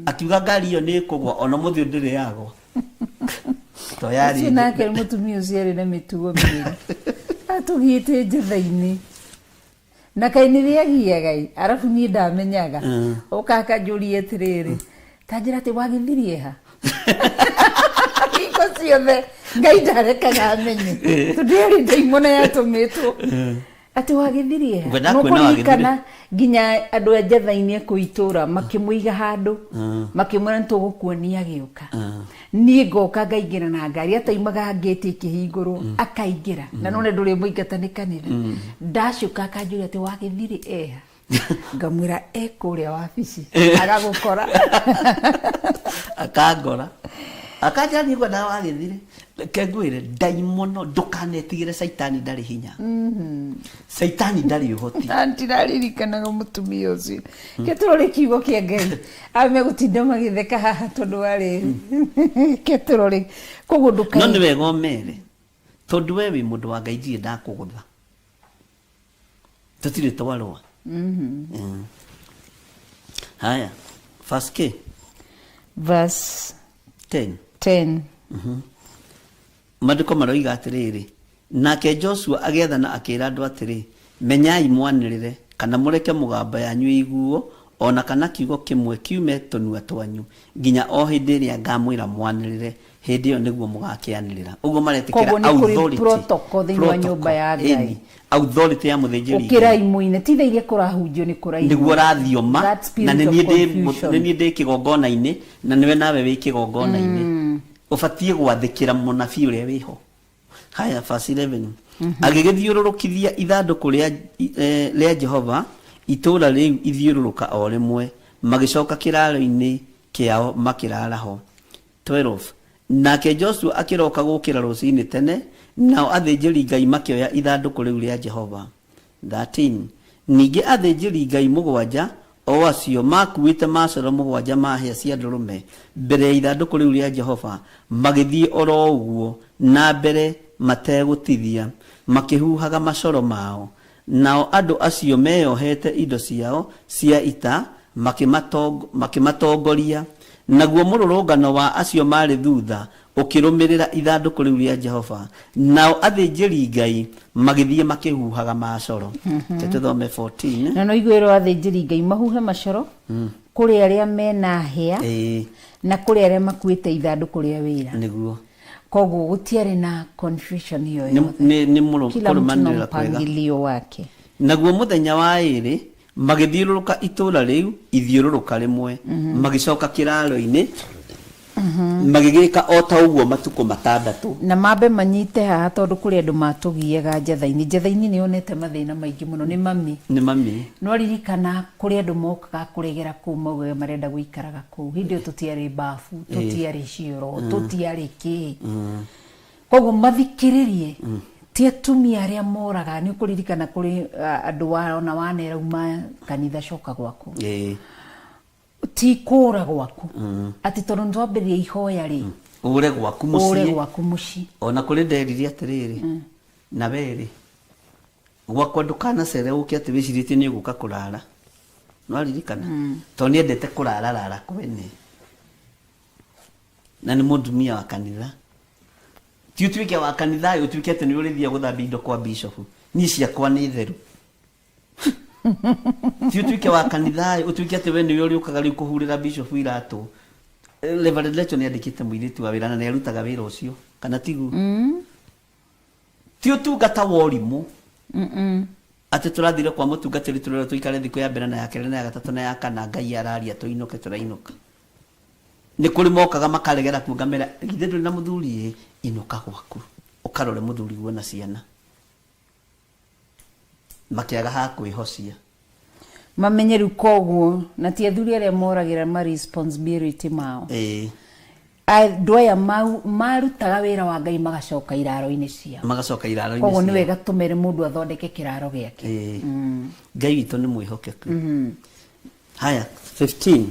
akiuga ngari iyo ni kugwa ona muthio ndiri yagwa to yari sina ke mutumia uciari na mitugo miri atugite njatha-ini na kainiria giagai arafu ni ndamenyaga ukaka njurie atiriri tanjira ati wagithirie ha iko giothe ngai ndarekaga amenye tudiri ndaimona yatumitwo ati wagithirie no kuririkana nginya andu a Njethaini kuitura makimuiga handu makimwira ntugukuonia giuka nie ngoka ngaingira na ngari ataimaga ngeti kihinguru akaingira na none nduri muingata ni kanitha ndacuka akanjuria ati wagithiri eha ngamwira ekuria wabici agagukora akangora akaja ni gwada wagithire kengwire daimono ndukanetigire saitani ndari hinya saitani ndari uhoti antirarikanaga mutumia ucio keturore kiugo kia Ngai ame gutinda magitheka haha tondu wari keturore kugunduka no ni wega omere tondu we wi mundu wa Ngai ndie ndakugutha tutire twarwa haya verse 10 Maandiko maroiga atiriri nake Joshua agethana akira andu atiri menyai mwanirire kana mureke mugamba yanyu iguo ona kana kiugo kimwe kiume tonua twanyu nginya o hindi iria ngamwira mwanirire hindi yo niguo mugakianirira uguo maretikira authority protocol thini nyumba ya Ngai authority ya muthinjiri ukira imuine ti thairie kurahunjio ni kurai niguo rathioma na ni ndi kigongona-ini na niwe nawe wi kigongona-ini ufatie gwathikira munabii uria wiho haya verse 11 agigithiururukithia ithanduku ria Jehova itura riu ithiururuka o rimwe magicoka kiraro-ini kiao makiraraho 12 nake Joshua akiroka gukira rucini tene nao athinjiri Ngai makioya ithanduku riu ria Jehova 13 ningi athinjiri Ngai mugwanja o acio makuite macoro mugwanja mahia cia ndurume mbere ya ithanduku riu ria Jehova magithie oro uguo na mbere mategutithia makihuhaga macoro mao nao andu acio meyohete indo ciao cia ita makimatongoria naguo mururungano wa acio mari thutha ukirumirira ithanduku riu ria Jehova nao athinjiri Ngai magithie makihuhaga macoro tuthome 14 na no igwiro athinjiri Ngai mahuhe macoro kuri aria mena hia na kuri aria makuite ithanduku ria wira niguo koguo gutiari na confusion hiyo ni murumanira kwega wake naguo muthenya wa iri magithiururuka itura riu ithiururuka rimwe magicoka kiraro-ini magigika o ta uguo matuko matandatu na mambe manyite haha tondu kuri andu matugiaga Njethaini ni onete mathina maingi muno ni mami no ririkana kuri andu mokaga kuregera ku mauga marenda guikaraga ku hindio tutiari bafu tutiari cioro tutiari ki koguo mathikiririe ti atumia aria moraga ni kuririkana kuri andu wana wanerauma kanitha coka gwaku ti kura gwaku ati tondu ndwambirie ihoya ri ure gwaku muci ona kuri nderire atiriri na weri gwakwa ndukana cere uki ati wiciritie ni guka kurara no aririkana to ni endete kurara rara kwene na ni mundumia wa kanitha ti utuike wa kanitha utuike ati ni urithia guthambia indo kwa bishop ni ciakwa ni theru ti utuike wa kanitha utuike ati we ni uri ukaga ri kuhurira bishop iratu Reverend Lecho ni andikite muiritu wa wira na ni arutaga wira ucio kana tigu ti utungata worimu ati turathire kwa mutungatiri turero tuikare thiku ya mbere na ya kere na ya gatatu na ya kana Ngai araria tuinuke turainuka ni kuri mokaga makaregera kugamera githe nduri na muthuri inuka gwaku ukarore muthuri guo na ciana makiaga ha kwihocia mamenyeru koguo na ti athuri aria moragira ma responsibility mao doya marutaga wira wa Ngai magacoka iraro-ini cia koguo ni wega tumere mundu athondeke kiraro giake Ngai witu ni mwihokeku haya 15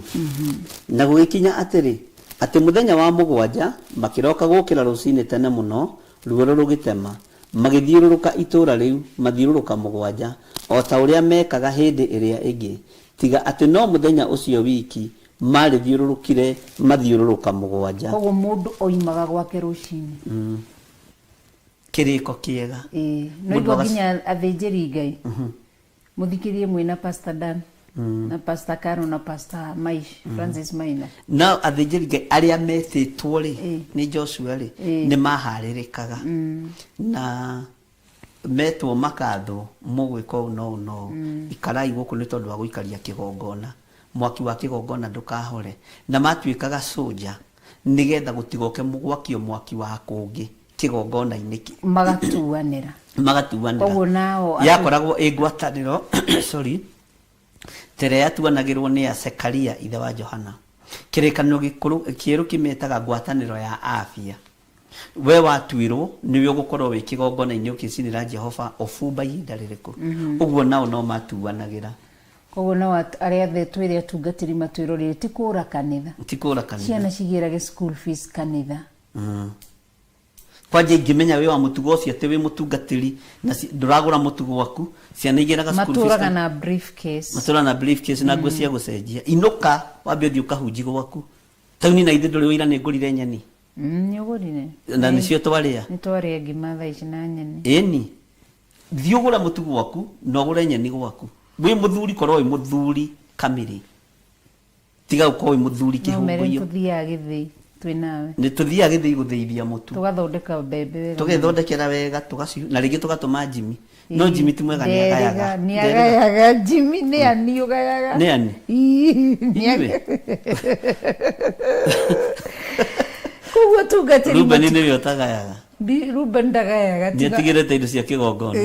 na gugikinya atiri ati muthenya wa mugwanja makiroka gukira rucini tene muno ruoro rugitema magithiururuka itura riu mathiururuka mugwanja o ta uria mekaga hindi iria ingi tiga ati no muthenya ucio wiki mari thiururukire mathiururuka mugwanja koguo mundu oimaga gwake rucini kiriko kiega no igwa nginya athinjiri Ngai muthikirie mwina Pastor Dan na Pastor Karo na Pastor Maish Francis Maina na athĩnjĩri Ngai arĩa metĩtwo rĩ nĩ Joshua rĩ nĩ maharĩrĩkaga na metwo makathwo mũgwĩko no ikarai gũkũ nĩ tondũ wa gũikaria kĩgongona mwaki wa kĩgongona ndũkahore na matuĩkaga soja nigetha gũtigoke mũgwakio mwaki wa kũngĩ kĩgongona-inĩ magatuanĩra koguo nao yakoragwo ĩngwatanĩro sorry tere yatuanagĩrwo nĩ ya Sekaria ithe wa Johana kĩrĩkanĩro kĩerũ kĩmetaga ngwatanĩro ya afya we watuirwo niwe ũgũkorwo wĩ kĩgongona-inĩ ũkĩcinĩra Jehova ofumba ihinda rĩrĩkũ ũguo nao no matuanagĩra koguo no arĩa thetwo ĩrĩa tungatĩri matuĩrwo rĩrĩ ti kũra kanitha ciana cigĩrage school fees kanitha kwanje ingĩmenya we wa mũtugo ũcio atĩ wĩ mũtungatĩri na ndũragũra mũtugo waku ciana igĩraga school fees matũraga na briefcase na nguo cia gũcenjia inuka wambe ũthiĩ ũkahunji gwaku tauni na ithe ndũrĩ wĩra nĩ ngũrire nyeni nĩ ũgũrire na nĩcio twarĩa nĩ twarĩa ngima thaa ici na nyeni ĩni thiĩ ũgũra mũtugo waku na ũgũre nyeni gwaku wĩ mũthuri korwo wĩ mũthuri kamiri tiga ũkorwo wĩ mũthuri kĩhũngũio tũthiaga gĩthĩi twĩnawe nĩ tũthiaga gĩthĩi gũthĩithia mũtu tũgathondeka mbembe wega tũgethondekera wega na rĩngĩ tũgatũma Jimmy no Jimmy ti mwega nĩ agayaga Jimmy nĩ ani ũgayaga nĩ ani koguo tungatĩri Ruben nĩwe ũtagayaga Ruben ndagayaga nĩ atigĩrĩte indo cia kĩgongona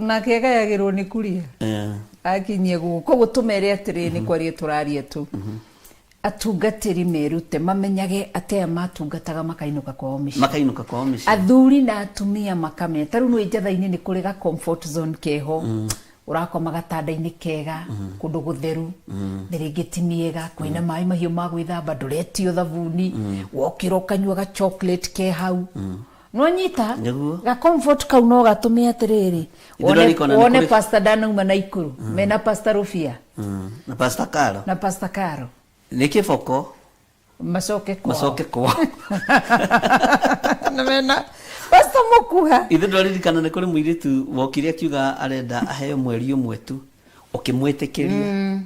nake agayagĩrwo nĩ kuria akinyie gũkũ koguo tũmere atĩrĩ nĩ kwaria tũraria tu atungatĩri merute mamenyage atĩa matungataga makainũka kwao mĩciĩ athuri na atumia makamenya tarĩu nĩ njatha-inĩ nĩ kũrĩ ga comfort zone keho ũrakoma gatanda-inĩ kega kũndũ gũtheru rĩngĩ ti mĩega kwĩna maĩ mahiũ ma gwĩthamba ndũretio thabuni wokĩra ũkanyua ga chocolate ke hau no nyita ga comfort kau no gatũme atĩrĩrĩ wone Pastor Danauma na Ikuru mena Pastor Rufia na Pastor Karo nĩ kĩboko macoke kwao na mena Pastor Mũkuha ithe ndũririkana nĩ kũrĩ mũirĩtu wokire akiuga arenda aheo mweri ũmwe tu ũkĩmwĩtĩkĩria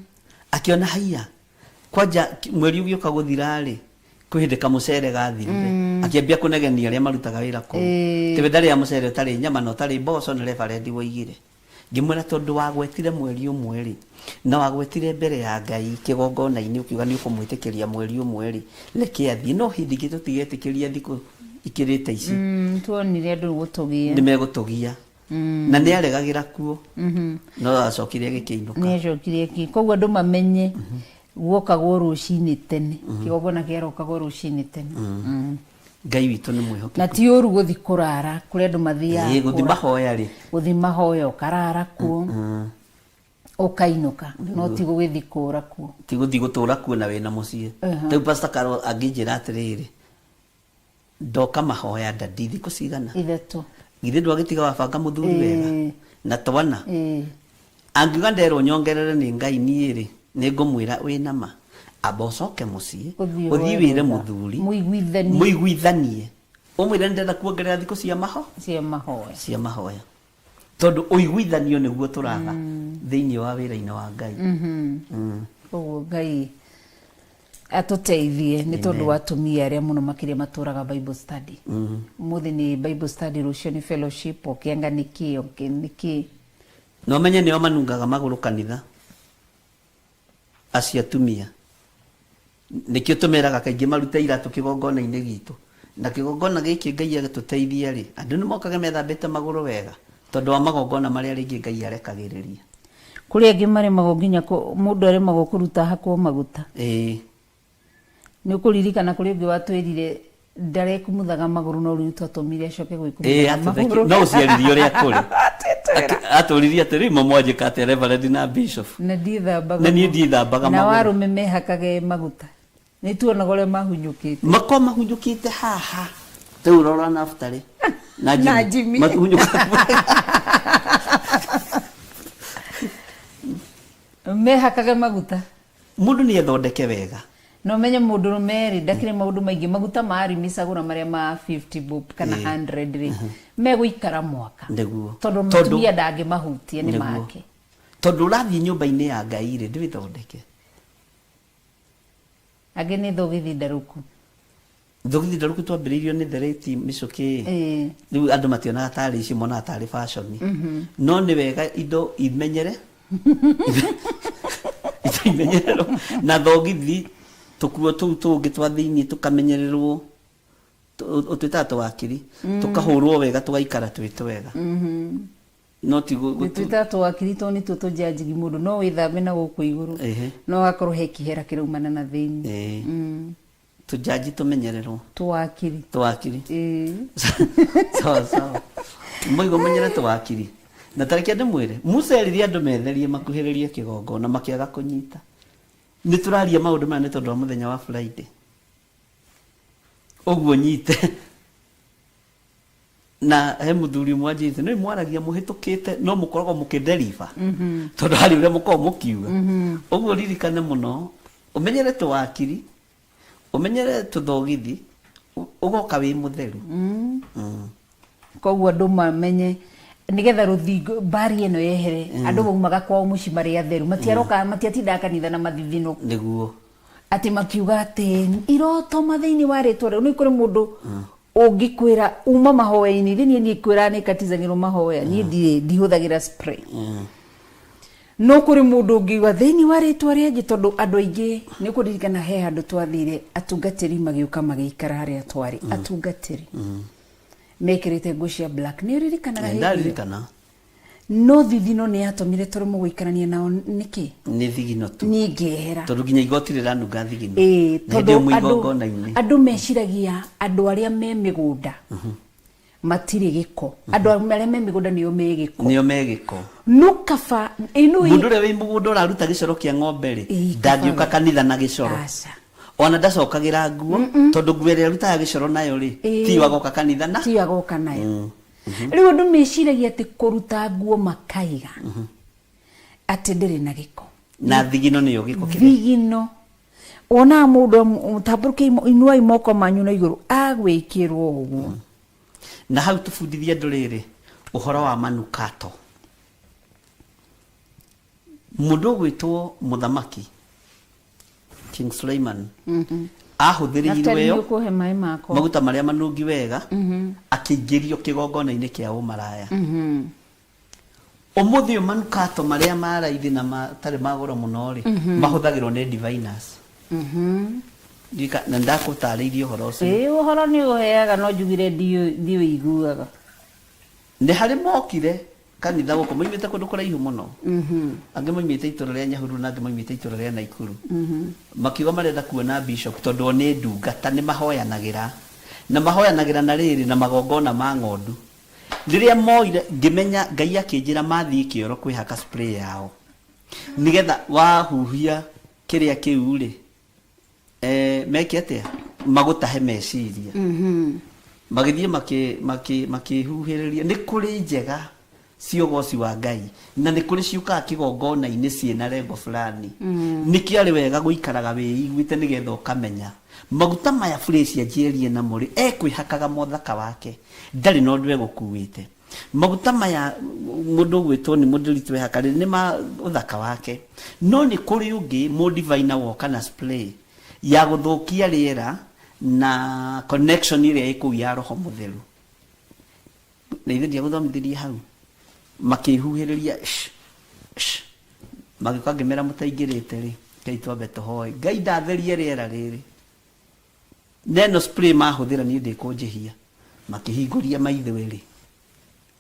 akiona haiya kwanja mweri ũgĩũka gũthira-rĩ kwĩhĩndĩ kamũcere gathirire akĩambia kũnegenia arĩa marutaga wĩra kũu tĩwe ndarĩ ya mũcere ũtarĩ nyama na ũtarĩ mboco nĩ reverendi woigire ngĩmwĩra tondũ wagwetire mweri ũmwe-rĩ na wagwetire mbere ya Ngai kĩgongona-inĩ ũkiuga nĩ ũkũmwĩtĩkĩria mweri ũmwe-rĩ reke athiĩ no hĩndĩ ĩngĩ tũtigetĩkĩria thikũ ikĩrĩte ici tuonire andũ gũtũgia nĩ megũtũgia na nĩ aregagĩra kuo no acokire agĩkĩinũka nĩ acokire koguo andũ mamenye guokagwo rũcinĩ tene kĩgongona kĩarokagwo rũcinĩ tene Ngai witũ nĩ mwĩhokeku na ti ũru gũthi kũrara kũrĩ andũ mathiaga gũthi mahoya-rĩ gũthi mahoya ũkarara kuo ũkainũka no ti gũgĩthi kũra kuo ti gũthi gũtũra kuo na wĩna mũciĩ rĩu Pastor Karo angĩnjĩra atĩrĩrĩ ndoka mahoya ndadi thikũ cigana ithatũ githĩ ndwagĩtiga wabanga mũthuri wega na twana angiuga nderwo nyongerere nĩ Ngai niĩ-rĩ nĩ ngũmwĩra wĩna ma amba ũcoke mũciĩ ũthiĩ wĩre mũthuri mũiguithanie ũmwĩre ndĩrenda kuongerera thikũ cia mahoya tondũ ũiguithanio nĩguo tũraga thĩinĩ wa wĩra-inĩ wa Ngai koguo Ngai atũteithie nĩ tondũ wa atumia arĩa mũno makĩria matũraga Bible study ũmũthĩ nĩ Bible study rũciũ nĩ fellowship ũkĩanga nĩkĩ no menye nĩo manungaga magũrũ kanitha acio atumia nĩkĩo tũmeraga kaingĩ marute iratũ kĩgongona-inĩ gitũ na kĩgongona gĩkĩ Ngai agĩtũteithia-rĩ andũ nĩ mokaga methambĩte magũrũ wega tondũ wa magongona marĩa rĩngĩ Ngai arekagĩrĩria kũrĩ angĩ maremagwo nginya mũndũ aremagwo kũruta hakwo maguta nĩ ũkũririkana kũrĩ ũngĩ watwĩrire ndarekumuthaga magũrũ no rĩu twatũmire acoke gwĩkumuthaga magũrũ no ũciaririe ũrĩa kũrĩ atũririe atĩrĩ mamwanjĩka atĩ reverend na bishop na niĩ ndiĩthambaga na warũme mehakage maguta nĩ tuonaga ũrĩa mahunyũkĩte makorwo mahunyũkĩte haha rĩu rora Naftali na Jimmy mehakage maguta mũndũ nĩ ethondeke wega no menye mundu rumeri ndakire maundu maingi maguta mari misagura maria ma 50 bob kana 100 ri meguikara mwaka niguo tondu mutumia ndangi mahutie ni make tondu rathi nyumba-ini ya Ngai ri ndithondeke age ni thogithi ndaruku twambiriirio ni thereti micuki riu andu mationaga tari ici monaga tari fashion no ni wega indo imenyere imenyerero na thogithi tukuo tungi twa thiini tukamenyererwo utwita twakiri tukahurwo wega tugaikara twitwega no tigo twita twakiri to ni tutujaji mundu no withambe na guku iguru no akorwo he kihera kiraumana na thiini tujaji tumenyererwo twakiri sawa moigo menyere twakiri na tariki andu mwire Musa eririe andu metherie makuhiririe kigongo na makiaga kunyita ni turaria maundu maya ni tondu wa muthenya wa Friday oguo nyite na he muthuri mwanjite no mwaragia muhitukite no mukoragwo mukideliver tondu hari uria mukoragwo mukiuga oguo ririkane muno umenyere twakiri umenyere tuthogithi ugoka wi mutheru koguo andu mamenye nigetha ruthingo bari eno yehere andu baumaga kwao muci mari atheru matiaroka matiatinda kanitha na mathithino niguo ati makiuga ati iroto mathiini wa ritwa riu ni kuri mundu ungikwira uma mahoya-ini thini ni kwira ni katizagirwo mahoya ni ndihuthagira spray no kuri mundu ungiwa thini wa ritwa ria tondu andu aingi ni kuririkana he handu twathire atungatiri magiuka magiikara haria twari atungatiri mekirite nguo cia black ni ririkana ndaririkana no thithino ni atomire toro muguikarania nao niki ni thigino tu ni ngehera tondu nginya igoti riranunga thigino tondu andu meciragia andu aria me migunda matiri giko andu aria me migunda nio me giko nukaba mundu ria wi mugunda uraruta gicoro kia ng'ombe ri ndangiuka kanitha na gicoro ona ndacokagira nguo tondu nguo ria rutaga gicoro nayo ri ti wagoka kanitha na ti wagoka nayo riu andu meciragia ati kuruta nguo makaiga ati ndiri na giko na thigino niyo giko thigino ona mundu mutaburuke inua imoko manyu na iguru agwikirwo uguo na hau tubundithia andu riri uhoro wa manukato mundu gwitwo muthamaki King Suleiman ahuthiriirwe yo maguta maria manungi wega akiingirio kigongona-ini kia umaraya umuthi manukato maria maraithi na matari magoro muno ri mahuthagirwo ni diviners na ndakutariirie uhoro ucio uhoro ni uheaga no njugire ndio iguaga ni hari mokire kanitha guko moimite kundu kuraihu muno ange moimite itura ria Nyahururu na ange moimite itura ria Naikuru makiuga marenda kuona bishop tondu ni ndungata ni mahoyanagira na riri na magongona ma ng'ondu riria moire ngimenya Ngai akinjira mathii kioro kwihaka spray yao nigetha wahuhia kiria kiu ri meke atia magutahe meciria magithie makihuhiriria ni kuri njega ciongoci wa Ngai na ni kuri ciukaga kigongona-ini ciina rengo fulani niki ari wega guikaraga wiiguite nigetha ukamenya maguta maya fresh ajerie na muri kwihakaga mothaka wake ndari no ndwe gukuite maguta maya mundu gwitwo ni mundu ritwe hakari ni ma uthaka wake no ni kuri ungi mo divine woka na spray ya guthukia riera na connection ile iko ya roho mutheru na ithe dia guthomithirie hau makihuhiriria magikangimera mutaingirite ri Ngai twambe tuhoe Ngai ndatherie riera riri neno spray mahuthira ni ndikunjihia makihinguria maitho ri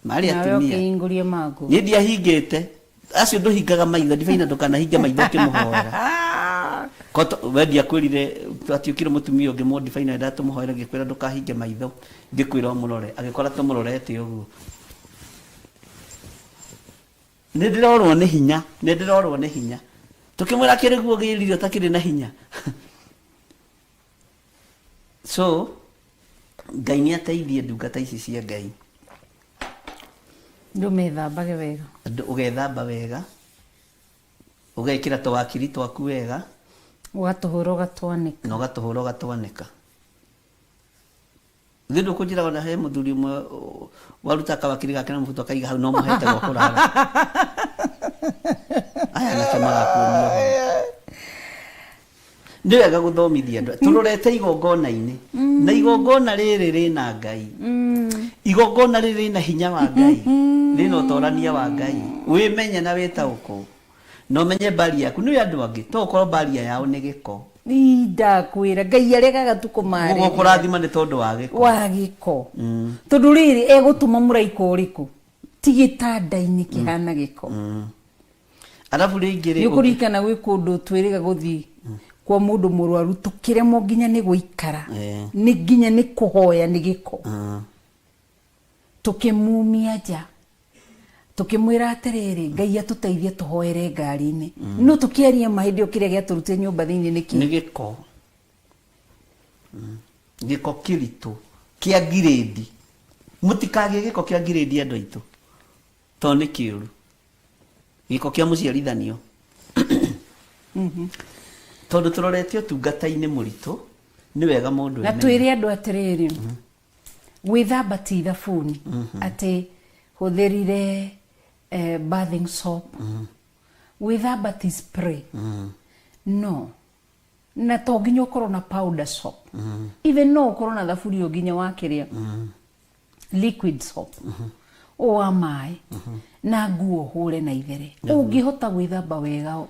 mari atumia hinguria mago ni ndia hingite acio nduhingaga maitho ndivaina ndukanahinga maitho kimuhoera koto wendia kwirire atiukire mutumia ungi mo ndivaina ndatumuhoera gikwira ndukahinge maitho ngikwira murore agikora tumurorete uguo ndirorwo ni hinya tukimwira kiriguo giririo takiri na hinya so Ngai ni ateithie ndungata ici cia Ngai ndumethambage wega ugethamba wega ugekira twakiri twaku wega Ugatuhura ugatwanika. No gatuhura ugatwanika. Ndio kujira ona he muthuri umwe waruta kawakiri gake na mubuto akaiga hau no muhete gukura. Aya na tamaga kuonio. Ndio wega guthomithia andu. Turorete igongona-ini. Na igongona riri rina Ngai. Igongona riri rina hinya wa Ngai. Rina utorania wa Ngai. Wimenye na witauko. No menye bari yaku ni andu angi to korwo bari yao ni giko. Nda kwira Ngai aregaga tukumare. Gugo kurathima ni tondu wa giko. Wa giko. Tondu riri egutuma muraiko uriku. Tigitanda-ini kihana giko. Arabu ringiri ni kurikana gwi kundu twiriga guthi kwa mundu murwaru tukiremo nginya ni guikara. Ni nginya ni kuhoya ni giko. Tukimumia ja. Tukimwira atiriri Ngai atuteithie tuhoere ngari-ini. No tukiaria mahindi okire gya turute nyumba thiini niki. Ni giko. Giko kiritu kia giredi. Mutikage giko kia giredi andu aitu. To ni kiuru. Giko kia muciarithanio. Tondu turorete utungata-ini muritu ni wega mundu na twire andu atiriri. Withamba ti thabuni ati huthirire bathing soap. Withamba ti spray. No. Na to nginya ukorwo na powder soap. Even no ukorwo na thabuni nginya wakiria. Liquid soap. O amai. Na nguo hure na ithere. Ungihota gwithamba wega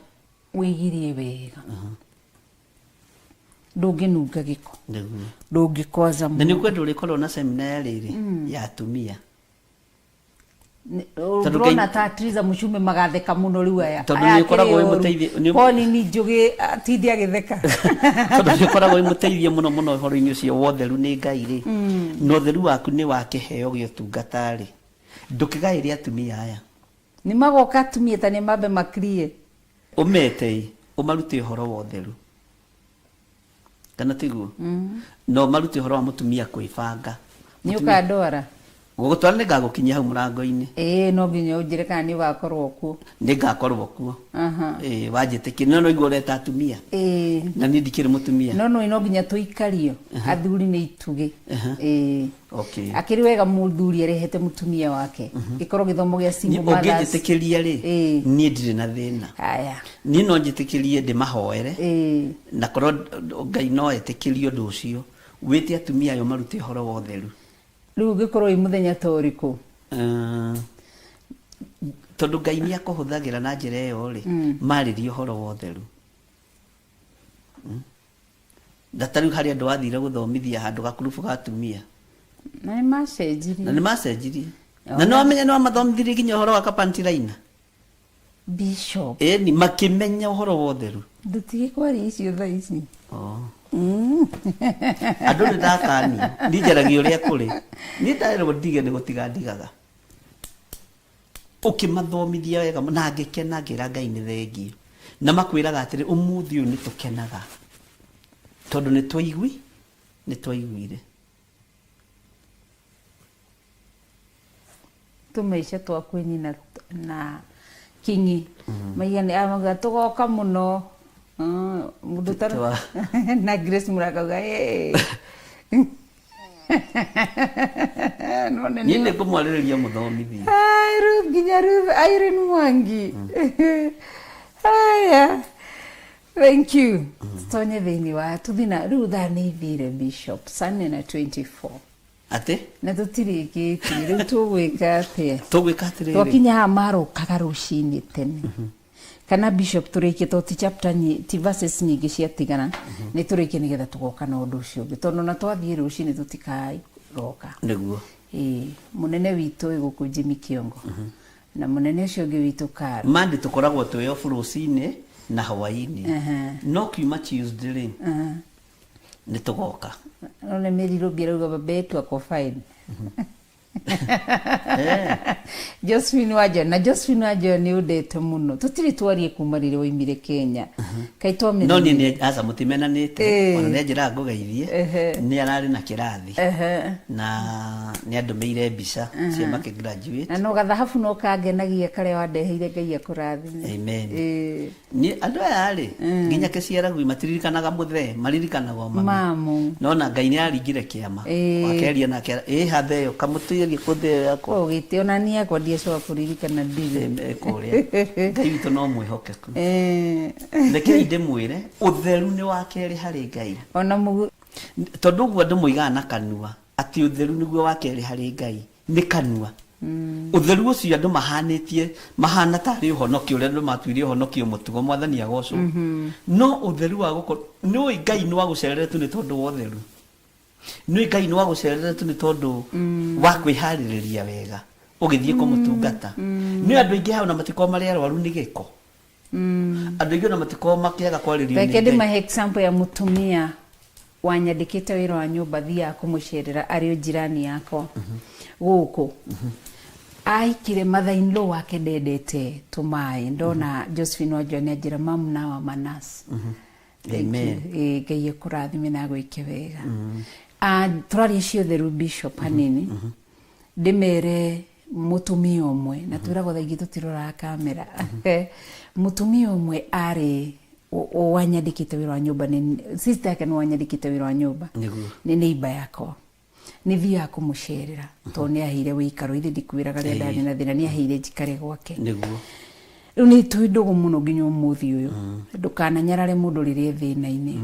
wigirie wega. Ndunginunga giko. Ndungikwaza mu. Na ni kwenda urikorwo na seminar riri ya atumia. Rona tatriza mushume magatheka muno riu aya. Tondu ni koragwo imuteithie. Koni ni njugi tindi agitheka. Tondu ni koragwo imuteithie muno muno horo-ini ucio wotheru ni Ngai ri. No theru waku ni wakiheo giotungata ri. Ndukigaire atumia aya. Ni magoka atumia ta ni mambe makrie. Umetei umarute horo wotheru. Kana tiguo. No marute horo wa mutumia kwibanga. Ni ukandwara. Gugutwara ni ngagukinyia hau murango-ini. No nginya unjire kana ni wakorwo kuo. Ni ngakorwo kuo. Wanjitikia no igwo reta atumia. Na ni ndikire mutumia. No nginya tuikario. Athuri ni ituge. Okay. Akiri wega muthuri arehete mutumia wake. Gikorwo githomo gia single mothers. Ungijitikiria ri. Ni ndire na thina. Aya. Ni no njitikirie ndi mahoere. Na korwo Ngai no etikirie undu ucio. Wite atumia ayo marute horo wotheru. Riu gikorwo i muthenya toriku. Tondu Ngai ni akuhuthagira na njira iyo ri maririe horo wotheru. Datari hari andu athire guthomithia handu gakurubu ga atumia. Na ni macenjirie. Na no amenya no mathomithirie nginya horo wa kapantiraina. Bishop. Ni makimenya horo wotheru. Ndutige kwari icio tha ici. Andu ni ndakani ndijaragia uria kuri ni ndaire ndige ni gutigandigaga ukimathomithia wega na ngikena ngira Ngai ni thengio na makwiraga atiri umuthi uyu ni tukenaga tondu ni twaiguire tumeisha twakwini na kingi maigane amaga tugoka muno mundu tara na Grace Murakaga ni ne kumwariria muthomithia Ruth nginya Ruth Irene Mwangi aya thank you tonye thini wa tuthina riu tha ni thire Bishop Sunday na 24 ate na tutiriki riu tugwika atia twakinya marukaga rucini tene kana Bishop tureke to ti chapter ti verses nyingi ciatigana ni tureke nigetha tugoka na undu ucio tondu na twathie rucini tutikai roka niguo munene witu iguku Jimmy Kiongo na munene ucio ngi witu Karo mandi tukoragwo twe off rucini na Hawaii-ini no kiuma Tuesday ri ni tugoka no le meri ro biro go betu ako fine Josephine Wanjohi na Josephine Wanjohi ni udete muno tutiri twarie kuma rire oimire Kenya kaitwa me no ni asa mutimenanite ona njira ngugeithie ni arari na kirathi na ni andumeire mbica cia make graduate na no gathahabu no kangenagia kare wandeheire Ngai akurathime amen ni andu aya ri nginya keciara gwi matiririkanaga muthe maririkanaga mamu no na Ngai ni aringire kiama wakeria na kera hathe yo kamutirie kuthe yako ogite ona ni akwa die so kuririkana ndire kuria Ngai witu no mwihokeku ndeke inde mwire utheru ni wakeri hari Ngai ona mugu tondu guo andu muigaga na kanua ati utheru niguo wakeri hari Ngai ni kanua utheru ucio andu mahanitie mahana tari uhonokio ria andu matuirie uhonokio mutugo mwathani agoco no utheru wa guko no Ngai ni wa gucerere tu ni tondu wa utheru no Ngai ni wa gucerere tu ni tondu wa kwihaririria wega ugithie ko mutungata ni andu ingi hau na matiko mari arwaru ni giko andu ingi na matiko makiaga kwaririo ni Ngai ma example ya mutumia wanyandikite wira wa nyumba thia kumucerera ari jirani yako guku aikire mother-in-law wake ndendete tumai ndona Josephine Wanjohi ajira mamu na wa Manas amen Ngai akurathime na gwike wega turari ciothe Bishop hanini ndimere mutumia umwe na turagwo thaingi tutirora kamera mutumia umwe ari wanyandikite wira wa nyumba ni sister yake ni wanyandikite wira wa nyumba ni neighbor yako ni thia kumucerera to ni ahire wikaro ithe ndikwiraga ria ndani na thina ni ahire njikare gwake niguo riu ni tuindugu muno nginya umuthi uyu ndukana nyarare mundu rire thina-ini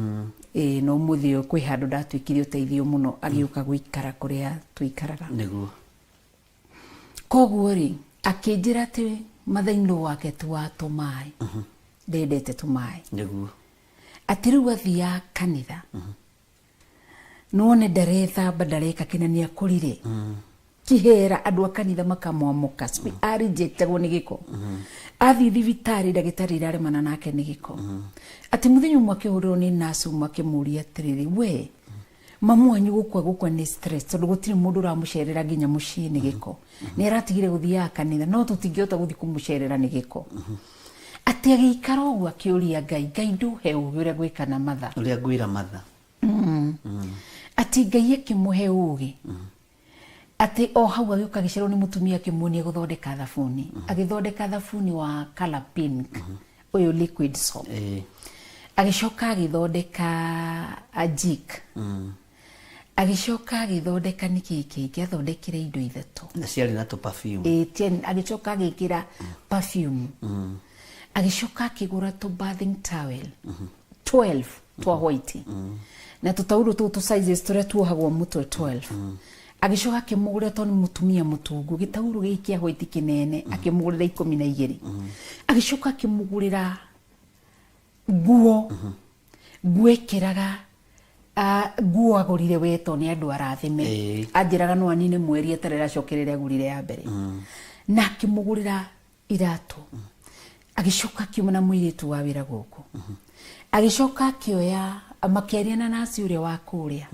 no umuthi uyu kwi handu ndatwikire uteithio muno agiuka guikara kuria tuikaraga niguo koguo ri akinjira ati mother-in-law wake tu wa tumai ndendete tumai niguo ati riu athia kanitha none ndarethamba ndareka kinania kurire kihera andu akanitha makamwamuka spi arijectagwo ni giko athi thibitari ndagitari iraremana nake ni giko ati muthinyu mwake huriro ni nasu mwake muria atiriri we mamu wanyu gukwa ni stress tondu gutiri mundu ramucerera nginya mucii ni giko ni aratigire guthia kanitha no tutingiota guthi kumucerera ni giko ati agikara uguo akiuria Ngai nduhe ugi uria gwikana matha uria gwira matha ati Ngai akimuhe ugi ati o hau agioka gicero ni mutumia akimuonia guthondeka thabuni agithondeka thabuni wa color pink uyu liquid soap agicoka agithondeka ajik agicoka agithondeka niki athondekire indo ithatu na ciari na to perfume agicoka agikira perfume agicoka akigura to bathing towel 12 twa white na tutauru tu sizes turia tuohagwo mutwe 12 agicoka akimugurira toni mutumia mutungu gitauru gikia white kinene akimugurira 12 agicoka akimugurira nguo gwekeraga nguo agurire weto ni andu arathime anjiraga no anine mweri atarera cokerere agurire ya mbere na akimugurira iratu agicoka akiuma na mwiritu wa wira guku agicoka akioya amakiariana nasi uria wa kuria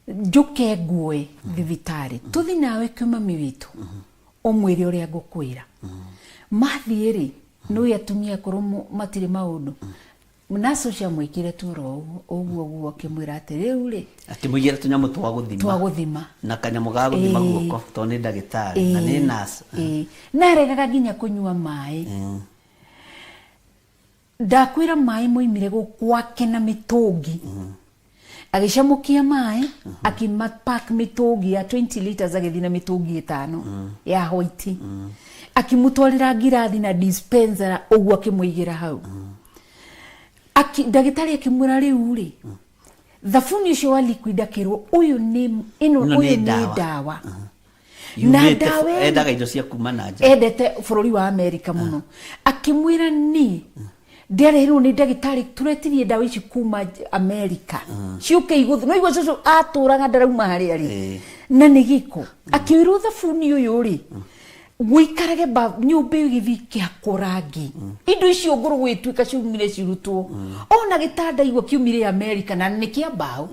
njuke nguo thibitari tuthi nawe kuma miwitu omwiri uria ngukwira mathieri no yatumia koromo matire maundu naso cia mwikire turo uguo akimwira ati riu ri akimugira tunyamu twa guthima na kanyamu ga guthima guoko to ni ndagitari na ni nurse na regaga nginya kunyua mai ndakwira mai moimire gwake na mitungi agicamukia mai akimapack mitungi ya 20 liters agithina mitungi 5 ya white akimutwarira ngirathi na dispenser uguo akimuigira hau ndagitari akimwira riu ri thabuni ucio wa liquid akirwo uyu ni dawa na dawa endaga indo cia kuma na nja endete bururi wa America muno akimwira ni ndereirwo ni ndagitari turetirie dawa ici kuma America ciuke iguthu no igwa cucu aturaga ndarauma hari ari na ni giko akirwo thabuni uyu ri wikarage ba nyumba igithiki akurangi indo icio nguru gwituika ciumire cirutwo ona gitanda igwa kiumire America na ni kia mbao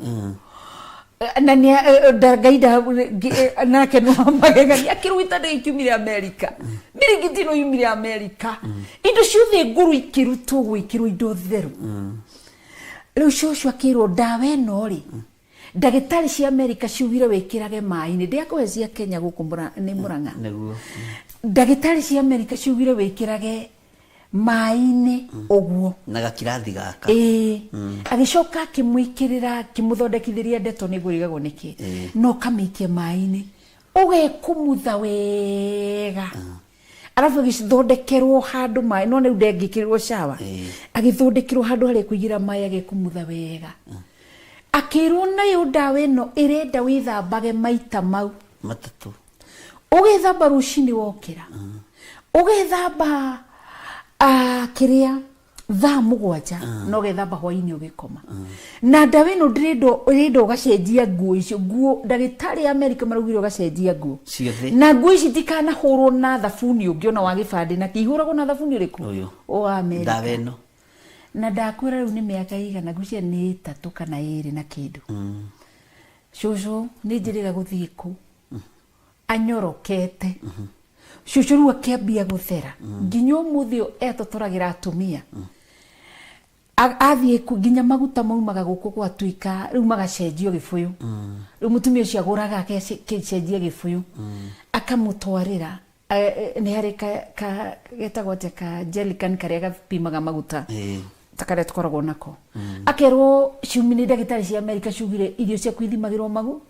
na ni ndagaida nake no magegani akiruita de ikumire America mirigiti no yumire America indo ciothe nguru ikirutu gwikirwo indo theru riu shoshu akirwo dawe no ri ndagitari cia America ciugire wikirage mai-ini ndiakuhezia Kenya gukumbura ni Murang'a neguo ndagitari cia America ciugire wikirage mai-ini oguo na gakirathi gaka agicoka kimwikirira kimuthondekithiria ndeto ni gurigagwo niki no kamikie mai-ini ugekumutha wega arafu agithondekerwo handu mai no riu ndengikirwo shawa agithondekerwo handu hari kuigira mai agekumutha wega akirwo nayo dawa ino irenda withambage maita mau matatu ugithamba rucini wokira ugithamba kiria thaa mugwanja no gethamba hwaini ugikoma na dawa ino ndirindo gacenjia nguo icio nguo ndagitari America marugire gacenjia nguo na nguo ici tikana hurwo na thabuni ungiona wa gibandi na kihuragwo na thabuni uriku o America dawa ino na ndakwira riu ni miaka igana gucia ni 3 kana 2 na kindu shushu ni njirira guthii ku anyorokete shushu riu akiambia guthera nginya umuthio etotoragira atumia athie ku nginya maguta maumaga guku gwatuika riu magacenjio gibuyu riu mutumia ucio aguraga akecenjia gibuyu akamutwarira ni hari ka getagwo ka jelican karia gapimaga maguta takare tukoragwo nako akerwo ciumini ndagitari cia America ciugire irio cia kwithimagirwo magu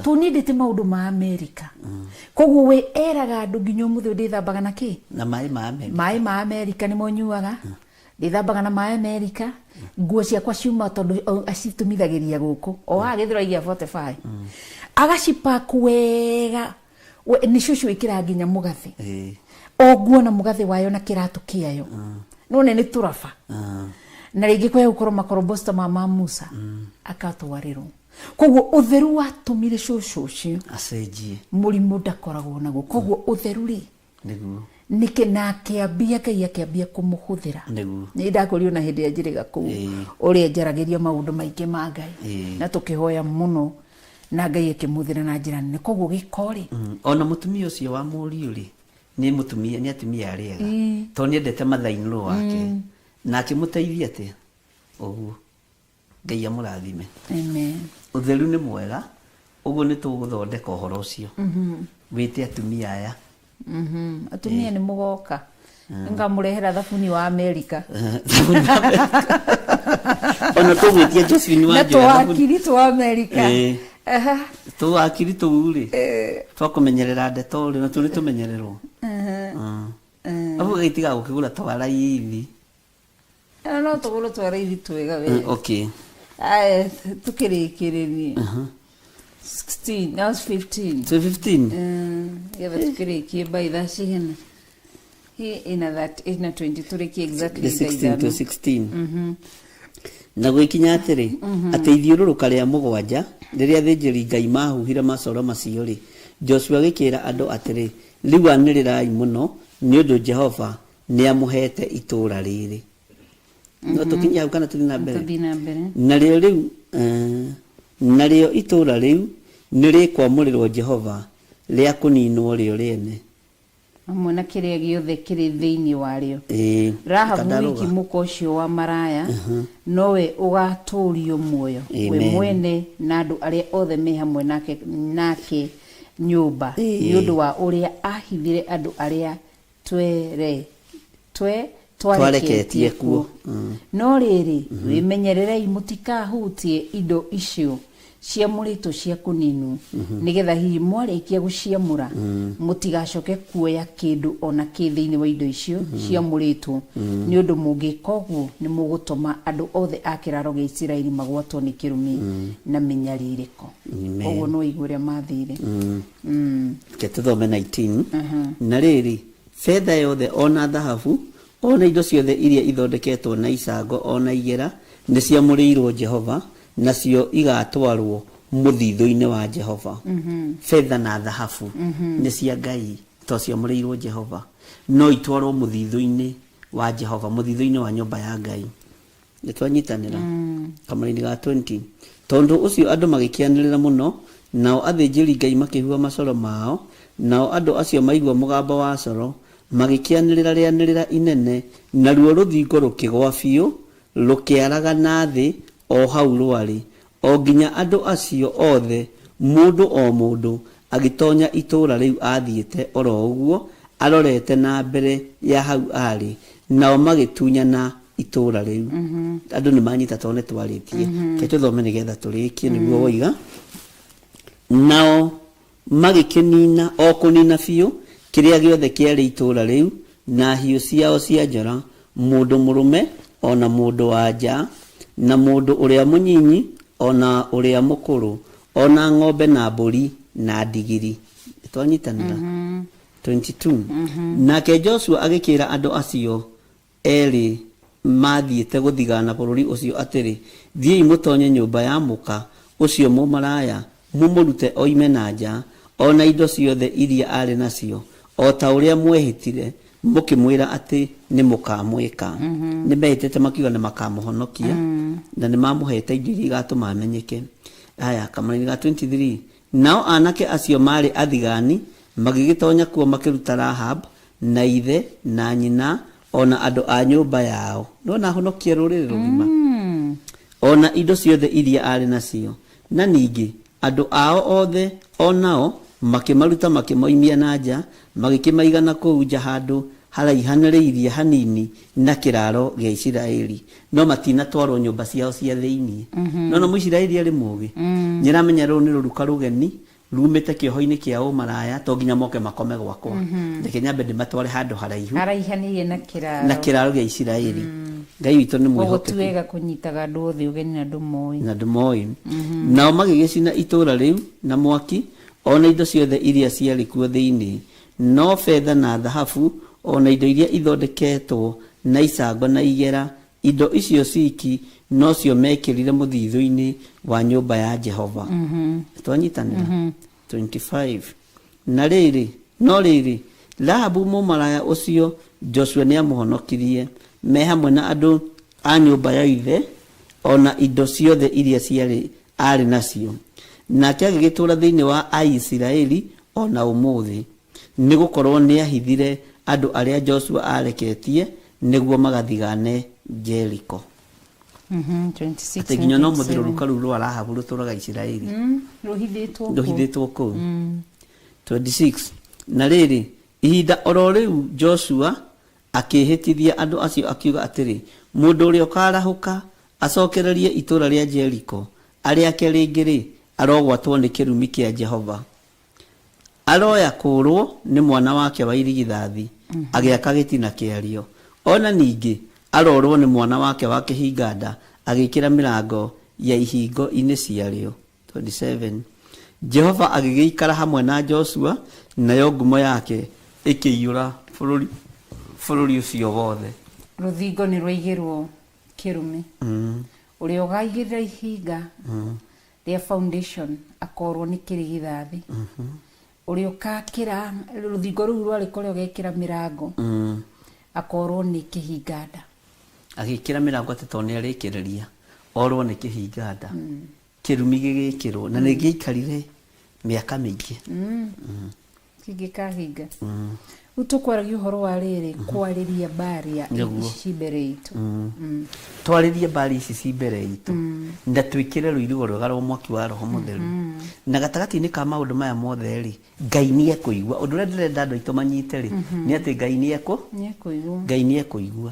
tunindite maundu ma America koguo we eraga andu nginya muthe ndithambaga na ki na mai ma America ni monyuaga ndithambaga na mai America nguo ciakwa ciuma tondu acitumithagiria guku o agithira igia 45 agacipaku wega ni shushu ikira nginya mugathi o nguo na mugathi wayo na kiratu kiayo none ni turafa na ringi kwa ukoro makorobosta mama Musa akatwarirwo koguo utheru watumire shushu acenjie murimu ndakoragwo naguo koguo utheru ri niguo nike nake abia kumuhuthira niguo ni ndakorio na hindi ya njiriga ku uri njaragiria maundu maingi ma Ngai na tukihoya muno na Ngai akimuthira na njira nene koguo gikori ona mutumia ucio wa muri uri ni mutumia ni atumia ariega to ni endete mathainro wake na akimuteithia ate oguo Ngai amurathime amen utheru ni mwega uguo ni tuguthondeka uhoro ucio wite atumia aya atumia ni mugoka ngamurehera thabuni wa America ona tugwitia Josephine wa Njoya na akiri tu America tu akiri tu uri twakumenyerera ndeto uri na tuli tumenyererwo abu gaitiga gukigura twara ithi no tugura twara ithi twega we okay ai tukirikiririe 16 now 15 so 15 yeah tukirikie by that shigena he in that 23 ki exactly 16 to 16 na gwikinya atiri ateithiururuka ria mugwanja riria thinjiri Ngai mahuhira macoro macio ri Joshua gikira andu atiri riu anirirai muno ni undu Jehova ni amuhete itura riri no tukinya hau kana tuthina mbere na rio itura riu ni rikwamurirwo Jehova ria kuninwo rio riene amwe na kiria giothe kiri thiini wario Rahabu wiki muko ucio wa maraya nowe ugaturio muoyo we mwene na andu aria othe me hamwe nake nyumba ni undu wa uria ahithire andu aria twareketie kuo no riri wimenyererei mutikahutie indo icio ciamurito cia kuninu nigetha hihi mwarikia guciamura mutigacoke kuoya kindu ona kithiini wa indo icio ciamurito ni undu mungikoguo ni mugutuma andu othe akiraro ge Isiraeli magwatwo ni kirumi na menyaririko oguo no igure mathire ketuthome 19 na riri fedha yothe ona dhahabu ona indo ciothe iria ithondeketwo na icango ona igera ni ciamurirwo Jehova nacio igatwarwo muthitho-ini wa Jehova fedha na dhahabu ni cia Ngai to ciamurirwo Jehova no itwarwo muthitho-ini wa Jehova muthitho-ini wa nyumba ya Ngai nitwanyitanira kamari-ini ga 20 tondu ucio andu magikianirira muno nao athĩnjĩri Ngai makĩhua macoro mao nao andu acio maigua mũgambo wa coro magikianirira rĩanĩrĩra inene naruo rũthingo rũkĩgwa biũ rũkĩaraga na thĩ o hau rwarĩ o nginya andu acio othe mundu o mundu agitonya itũra rĩu athiĩte oro ũguo arorete na mbere ya hau arĩ nao magĩtunyana itũra rĩu andu nĩ manyita tone twarĩtie ke thome nĩgetha tũrĩkie nĩguo woiga nao magĩkĩnina o kũnina biũ kĩrĩa gĩothe kĩarĩ itũra rĩu na hiũ ciao cia njora mũndũ mũrũme ona mũndũ wa nja na mũndũ ũrĩa mũnyinyi ona ũrĩa mũkũrũ ona ng'ombe na mbũri na ndigiri twanyitanĩra 22 nake Joshua agĩkĩra andũ acio erĩ mathiĩte gũthigana bũrũri ũcio atĩrĩ thiĩi mũtonye nyũmba ya mũka ũcio mũmaraya mũmũrute oime na nja ona indo ciothe iria arĩ nacio o ta ũrĩa mwehĩtire mũkĩmwĩra atĩ nĩ mũkamwĩka nĩ mehĩtĩte makiuga nĩ makamũhonokia na nĩ mamũhete indo iria igatũma amenyeke aya kamari ga 23 nao anake acio marĩ athigani magĩgĩtonya kuo makĩruta Rahab na ithe na nyina ona andũ a nyũmba yao nona honokia rũrĩrĩ rũgima ona indo ciothe iria arĩ nacio na ningĩ andũ ao othe onao makimaruta makimoimia na nja magĩkĩmaigana kũu nja handũ haraihanĩrĩirie hanini na kĩraro gĩa Isiraeli no matinatwarwo nyũmba ciao cia thĩinĩ no Mũisiraeli arĩ mũũgĩ nĩramenya rũu nĩ rũruka rũgeni rumĩte kĩoho-inĩ kĩa ũmaraya to nginya moke makome gwakwa reke nyambe ndĩmatware handũ haraihanĩirie na kĩraro gĩa Isiraeli Ngai witũ nĩ mwĩhokeku wega kũnyitaga andũ othe ũgeni na andũ moĩ nao magĩgĩcina itũra rĩu na mwaki ona indo ciothe iria ciarĩ kuo thĩinĩ no betha na thahabu ona indo iria ithondeketwo na icango na igera indo icio ciki no cio mekĩrire mũthithũ-inĩ wa nyũmba ya Jehova twanyitanĩra 25 na rĩrĩ no rĩrĩ Rahabu mũmaraya ũcio Joshua nĩamũhonokirie me hamwe na andũ a nyũmba ya ithe ona indo ciothe iria arĩ nacio nake agĩgĩtũra thĩinĩ wa Aisiraeli ona ũmũthĩ nĩgũkorwo nĩahithire andũ arĩa Joshua areketie nĩguo magathigane Jericho 26 atĩ nginya no mũthiro rũka rũu rwa Rahabu rũtũraga Isiraeli rũhithĩtwo kũu 26 na rĩrĩ ihinda oro rĩu Joshua akĩhĩtithia andũ acio akiuga atĩrĩ mũndũ ũrĩa ũkarahũka acokererie itũra rĩa Jericho arĩake rĩngĩ arogwatwo nĩ kĩrumi kĩa Jehova aroya kũrwo nĩ mwana wake wa irigithathi agĩaka gĩtina kĩario ona ningĩ arorwo nĩ mwana wake wa kĩhinganda agĩkĩra mĩrango ya ihingo-inĩ ciarĩo 27 Jehova agĩgĩikara hamwe na Joshua nayo ngumo yake ĩkĩiyũra bũrũri ũcio wothe rũthingo nĩ rwaigĩrwo kĩrumi ũrĩa ũgaigĩrĩra ihinga rĩa foundation akorwo nĩ kĩrigithathi ũrĩa ũkakĩra rũthingo rũu rwarĩ kũrĩa ũgekĩra mĩrango akorwo nĩ kĩhinganda agĩkĩra mĩrango atĩ to nĩ arĩkĩrĩria orwo nĩ kĩhinganda kĩrumi gĩgĩkĩrwo na nĩ gĩikarire mĩaka mĩingĩ kĩngĩkahinga rĩu tũkwaragia ũhoro wa rĩrĩ kwarĩria mbari ya ici mbere itũ twarĩrie mbari ici ci mbere itũ na twĩkĩre rũirigo rwega rwa mwaki wa Roho Mũtheru na gatagatĩ-inĩ ka maũndũ maya mothe rĩ Ngai nĩekũigua ũndũ ũrĩa ndĩrenda andũ aitũ manyite rĩ nĩ atĩ Ngai nĩekũigua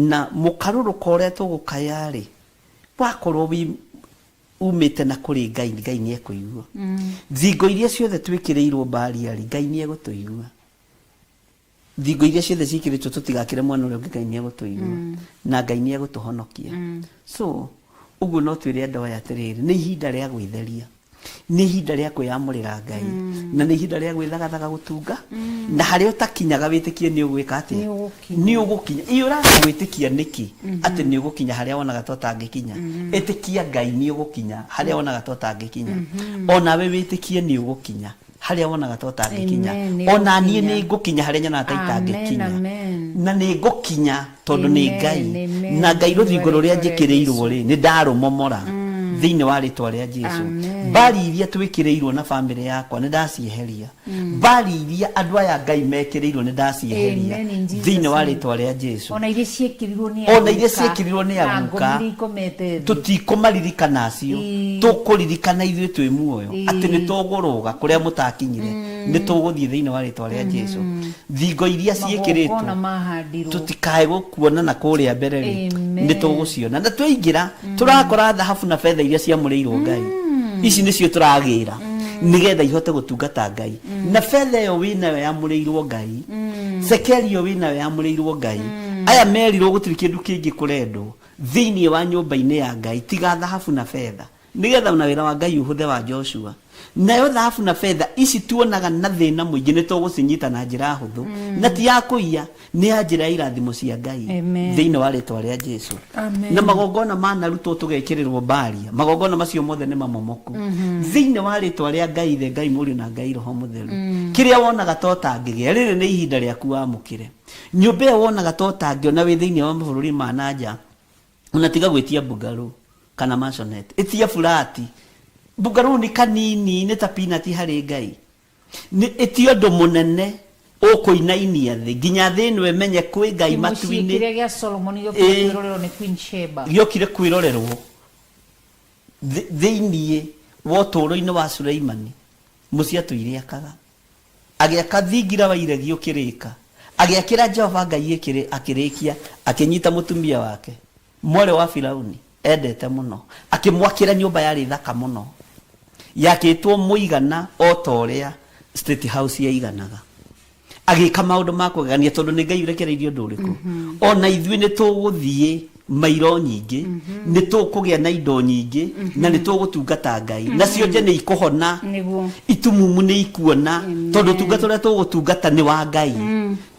na mũkarũrũka ũrĩa tũgũkaya rĩ wakorwo umĩte na kũrĩ Ngai nĩekũigua thingo iria ciothe twĩkĩrĩirwo mbari rĩ Ngai nĩegũtũigua thingo iria ciothe ciĩkĩrĩtwo tũtigakĩre mwana ũrĩa Ngai nĩegũtũigua na Ngai nĩegũtũhonokia so ũguo no twĩre andũ aya atĩrĩrĩ nĩ ihinda rĩa gwĩtheria nĩ ihinda rĩa kwĩyamũrĩra Ngai na nĩ ihinda rĩa gwĩthagathaga gũtunga na harĩa ũtakinyaga wĩtĩkie nĩ ũgwĩka atĩa nĩ ũgũkinya iyo ũragwĩtĩkia nĩkĩ atĩ nĩ ũgũkinya harĩa wonaga to tangĩkinya ĩtĩkia Ngai nĩ ũgũkinya harĩa wonaga to tangĩkinya onawe wĩtĩkie nĩ ũgũkinya harĩa wonaga to tangĩkinya ona niĩ nĩ ngũkinya harĩa nyonaga ta itangĩkinya na nĩ ngũkinya tondũ nĩ Ngai na Ngai rũthingo rũrĩa njĩkĩrĩirwo rĩ nĩ ndarũmomora thiini wa ritwa ria Jesu bari iria twikireirwo na family yakwa ni ndacieheria bari iria andu aya Ngai mekireirwo ni ndacieheria thiini wa ritwa ria Jesu ona iria ciekirirwo ni aguka tutikumaririkana acio tukuririkana ithuĩ twi muoyo ati ni tuguruga kuria mutakinyire ni tuguthie thiini wa ritwa ria Jesu thingo iria ciekiritwo tutikae gukuona na kuria mbere ni tuguciona na twaingira turakora thahabu na fedha iria ciamureirwo Ngai ici nicio turagira nigetha ihote gutungata Ngai na fedha yo winayo yamureirwo Ngai sekeli yo winayo yamureirwo Ngai aya merirwo gutiri kindu kingi kurendo thiini wa nyumba-ini ya Ngai tiga thahabu na fedha nigetha na wira wa Ngai uhuthe wa Joshua nayo thahabu na fedha ici tuonaga na thina muingi ni tugucinyita na njira huthu na ti ya kuiya ni ya njira irathimo cia Ngai thiini wa ritwa ria Jesu na magongona manarutwo tugekirirwo baria magongona macio mothe ni mamomoku thiini wa ritwa ria Ngai the Ngai muri na Ngai roho mutheru kiria wonaga totangigia riri ni ihinda riaku wamukire nyumba ĩyo wonaga totangĩona wĩ thĩinĩ wa mabũrũri ma nanja unatiga gwĩtia bungaru kana masonet itia fulati bungaru ni kanini ni ta peanut harĩ Ngai ni itio ndo munene ukuinainia thĩ nginya thĩ ĩno ĩmenye kwĩ Ngai matu-inĩ kiria gĩa Solomon gĩokire ni Queen Sheba gĩokire kwĩrorerwo thĩinĩ wa ũtũũro-inĩ wa Suleimani mũciĩ atũire agĩaka thingira wa iregi ũkĩrĩka agiakira Jehova Ngai akirikia akinyita mutumia wake mwere wa Firauni endete muno akimwakira nyumba yari thaka muno yakitwo muigana otoria State House yaiganaga agika maundu makugania tondu ni Ngai urekereirio nduriku ona ithui ni tuguthie mairo nyingi ni tukugia na indo nyingi na ni tugutungata Ngai nacio nje ni ikuhona itumumu ni ikuona tondu tungata ria tugutungata ni wa Ngai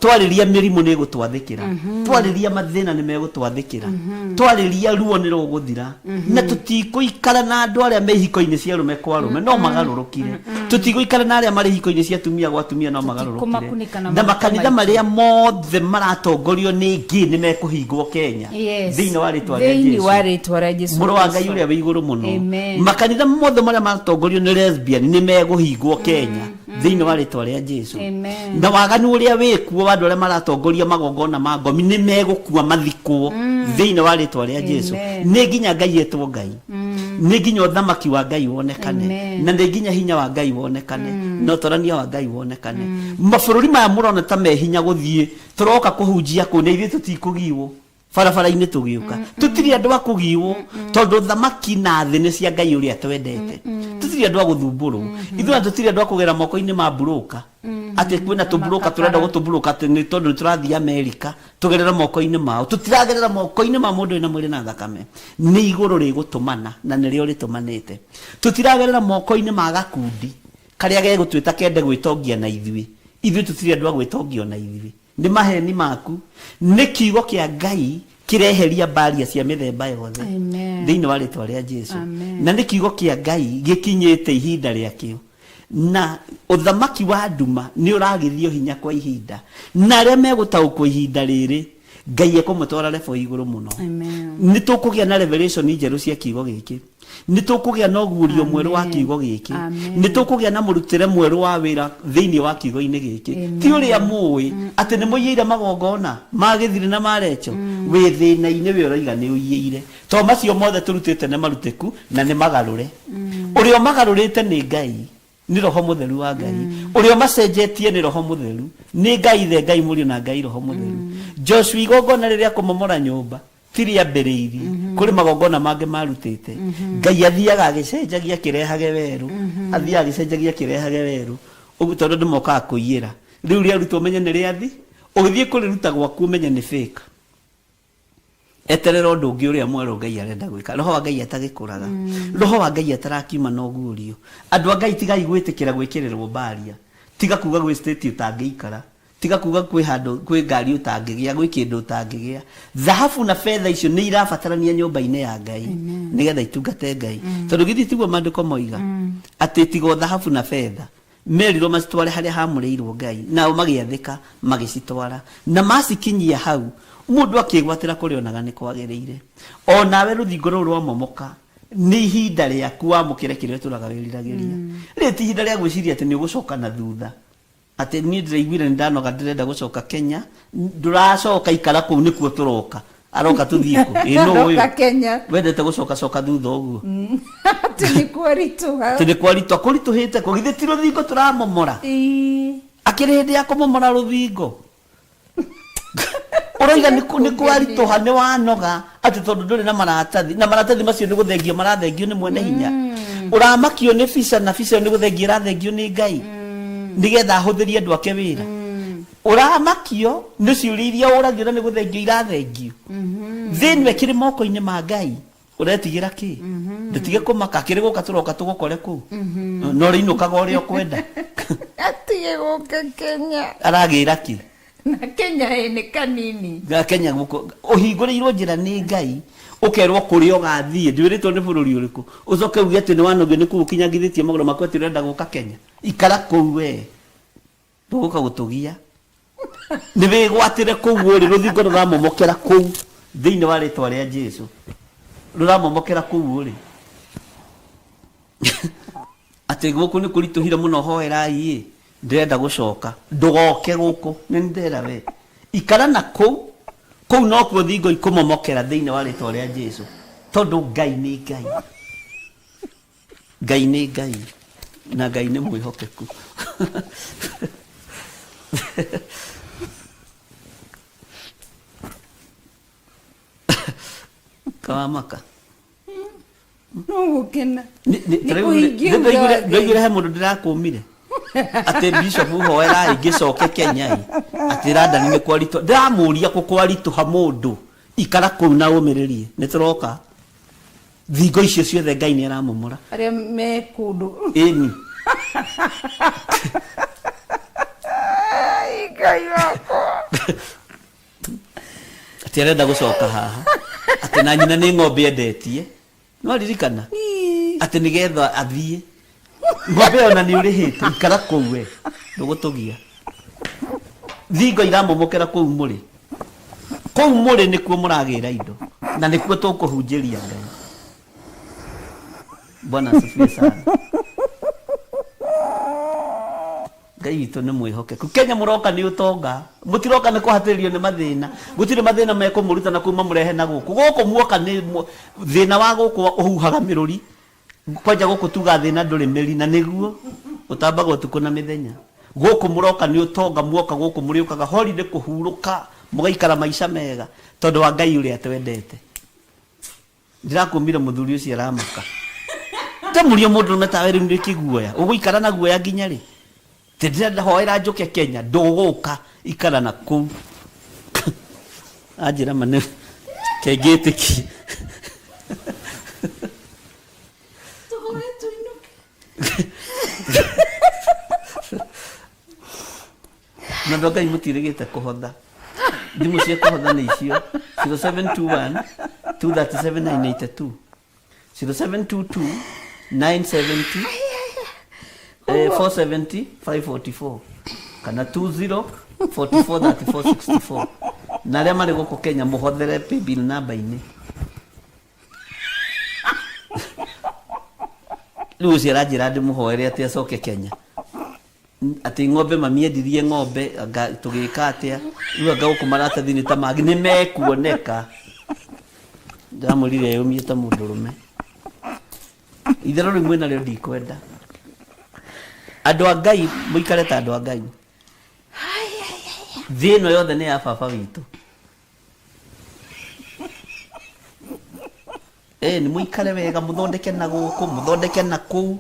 twariria mirimu ni gutwathikira twariria mathina ni megutwathikira twariria ruo ni ruguthira na tutikuikara na andu aria me hiko-ini cia rume kwa rume no magarurukire tutikuikara na aria mari hiko-ini cia tumia gwa tumia no magarurukire na makanitha maria mothe maratongorio ni ngi ni mekuhingwo Kenya thiini wa ritwa ria Jesu muru wa Ngai uria wi iguru muno makanitha mothe maria maratongorio ni lesbian ni meguhingwo Kenya thiini wa ritwa ria Jesu na waganu uria wikuo andu aria maratongoria magongona ma ngomi ni megukua mathikwo thiini wa ritwa ria Jesu ni nginya Ngai etwo Ngai ni nginya uthamaki wa Ngai wonekane na ni nginya hinya wa Ngai wonekane no torania wa Ngai wonekane mabũrũri maya mũrona ta me hinya guthie turoka kuhunjia ku ni ithuĩ tutikugiwo barabara-inĩ tugiuka tutiri andu akugiwo tondu thamaki na thĩ nĩ cia Ngai uria twendete tutiri andu aguthumbũrwo ithuĩ tutiri andu akugera moko-inĩ ma buroka ati kwina tuburoka turenda gutuburoka ati ni tondu turathia Amerika tugerera moko-inĩ mao tutiragerera moko-inĩ ma mundu ina mwĩrĩ na thakame ni iguru rigutumana na nĩrĩo rĩtumanĩte tutiragerera moko-inĩ ma gakundi karia gegũtwĩta kende gwĩtongia na ithuĩ tutiri andu agwĩtongio na ithuĩ ni maheni maku ni kiugo kia Ngai kireheria baria cia mithemba yothe thiini wa ritwa ria Jesu na ni kiugo kia Ngai gikinyite ihinda riakio na uthamaki wa nduma ni uragithio hinya kwa ihinda na aria megutaukwo ihinda riri Ngai ekumutwara level iguru muno ni tukugia na revelation njeru cia kiugo giki ni tukugia na ugurio mweru wa kiugo giki ni tukugia na murutire mweru wa wira thiini wa kiugo-ini giki ti uria muwi ati ni muyiire magongona magithire na marecho wi thina-ini wi uraiga ni uyiire to macio mothe turutite ne marutiku na ni magarure urio magarurite ni Ngai ni roho mutheru wa Ngai urio macenjetie ni roho mutheru ni Ngai the Ngai muri na Ngai roho mutheru Joshua igongona riria kumomora nyumba tiri ambiriiri kuri magongona mange marutite Ngai athiaga agicenjagia kirehage weru athiaga agicenjagia kirehage weru ugu tondu ndimoka kuiyira riu ria ruto menye ni riathi ugithie kuri ruta gwaku menye ni fake eterera undu ungi uria mweru Ngai arenda gwika roho wa Ngai atagikuraga roho wa Ngai atarakiuma no gurio andu a Ngai tigai gwitikira gwikirirwo baria tiga kuga gwi state utangiikara tiga kuga kwi handu kwi ngari utangigia gwi kindu utangigia thahabu na fedha icio ni irabatarania nyumba-ini ya Ngai nigetha itungate Ngai tondu githi tiguo maandiko moiga ati tigo thahabu na fedha merirwo macitware haria hamureirwo Ngai nao magiathika magicitwara na macikinyia hau mundu akigwatira kurionaga ni kwagiriire onawe ruthingo ruru rwa momoka ni ihinda rĩaku wamũkĩre kĩrĩa tũragawĩrirageria rĩ ti ihinda rĩa gwĩciria atĩ nĩ ũgũcoka na thutha atĩ niĩ ndĩraiguire nĩ ndanoga ndĩrenda gũcoka Kenya ndũracoka ikara kũu nĩkuo tũroka aroka tuthiĩ kũ no ũyũ Kenya wendete gũcoka thutha ũguo atĩ nĩ kwarituha kũritũhĩte kũgithĩ ti rũthingo tũramomora akĩrĩ hĩndĩ ya kũmomora rũthingo ũroiga nĩ kwarituha nĩ wanoga atĩ tondũ ndũrĩ na maratathi macio nĩ gũthengio marathengio nĩ mwene hinya ũramakio nĩ visa na visa nĩ gũthengio ĩrathengio nĩ Ngai nigetha ahũthĩrie andũ ake wĩra ũramakio nĩ ciũria iria ũragio na nĩ gũthengio irathengio thĩinĩ kĩrĩ moko-inĩ ma Ngai ũretigĩra kĩ ndũtige kũmaka kĩrĩ gũka tũroka tũgũkore kũu no rĩinũkaga ũrĩa ũkwenda atige gũka Kenya aragĩra kĩ na Kenya nĩ kanini Kenya ũhingũrĩirwo njĩra nĩ Ngai ũkerwo kũrĩa ũgathiĩ ndwĩrĩtwo nĩ bũrũri ũrĩkũ ũcoke uge atĩ nĩ wanogio nĩ kũu ũkinyagithĩtie magũrũ maku atĩ ũrenda gũka Kenya ikara kũu we ndũgũka gũtũgia nĩ wĩgwatĩre kũu ũrĩ rũthingo rũramomokera kũu thĩinĩ wa rĩtwa rĩa Jesũ rũramomokera kũu ũrĩ atĩ gũkũ nĩ kũritũhire mũno hoerai ndĩrenda gũcoka ndũgoke gũkũ nĩ ndĩra we ikara na kũu no kuo thingo ikũmomokera thĩinĩ wa rĩtwa rĩa Jesũ tondũ Ngai nĩ Ngai Ngai nĩ Ngai na Ngai nĩ mwĩhokeku kawamaka gũkena ndĩraiguire he mũndũ ndĩrakũmire atĩ bishop hoera ingĩcoke Kenya atĩ randani nĩ kwaritũ ndĩramũria kũkwaritũha mũndũ ikara kũu na ũmĩrĩrie nĩ tũroka thingo icio ciothe Ngai nĩ aramomora arĩa me kũndũ ĩni Ngai wakwa atĩ arenda gũcoka haha atĩ na nyina nĩ ng'ombe endetie no ririkana atĩ nĩgetha athiĩ ng'ombe ona nĩ ũrĩhĩte ikara kũu we ndũgũtũgia thingo iramomokera kũu mũrĩ nĩkuo mũragĩra indo na nĩkuo tũkũhunjĩria Ngai Bwana asifiwe sana Ngai witũ nĩ mwĩhokeku Kenya mũroka nĩ ũtonga mũtiroka nĩ kũhatĩrĩrio nĩ mathĩna gũtirĩ mathĩna mekũmũruta na kuma mũrehe na gũkũ muoka nĩ thĩna wa gũkũ ũhuhaga mĩrũri kwanja gũkũ tuga thĩna ndũrĩ mĩri na nĩguo ũtambaga ũtukũ na mĩthenya gũkũ mũroka nĩ ũtonga muoka gũkũ mũrĩũkaga holiday kũhurũka mũgaikara maica mega tondũ wa Ngai ũrĩa twendete ndirakũmire mũthuri ũcio aramaka ndamũria mũndũ metawe rĩu nĩ kĩguoya ũgũikara na guoya nginya rĩ ndĩrenda hoera njũke Kenya ndũgũka ikara na kũu anjĩra mane kengĩtĩki na ndogai mũtirĩgĩte kũhotha thimũ cia kũhotha nĩ icio 0721 237 982 0722 970 470 544 kana 20 44 34 64 na arĩa marĩ gũkũ Kenya mũhothere paybill namba-inĩ rĩu ũcio aranjĩra ndĩmũhoere atĩ acoke Kenya atĩ ng'ombe mamiendirie ng'ombe tũgĩka atĩa rĩu anga gũkũ maratathi-inĩ ta mangĩ nĩ mekuoneka ndamũrire yũmie ta mũndũrũme itherũ rĩu mwĩna rĩo ndikwenda andũ a Ngai mũikare ta andũ a Ngai thĩ ĩno yothe nĩ ya baba witũ nĩ mũikare wega mũthondeke na gũkũ mũthondeke na kũu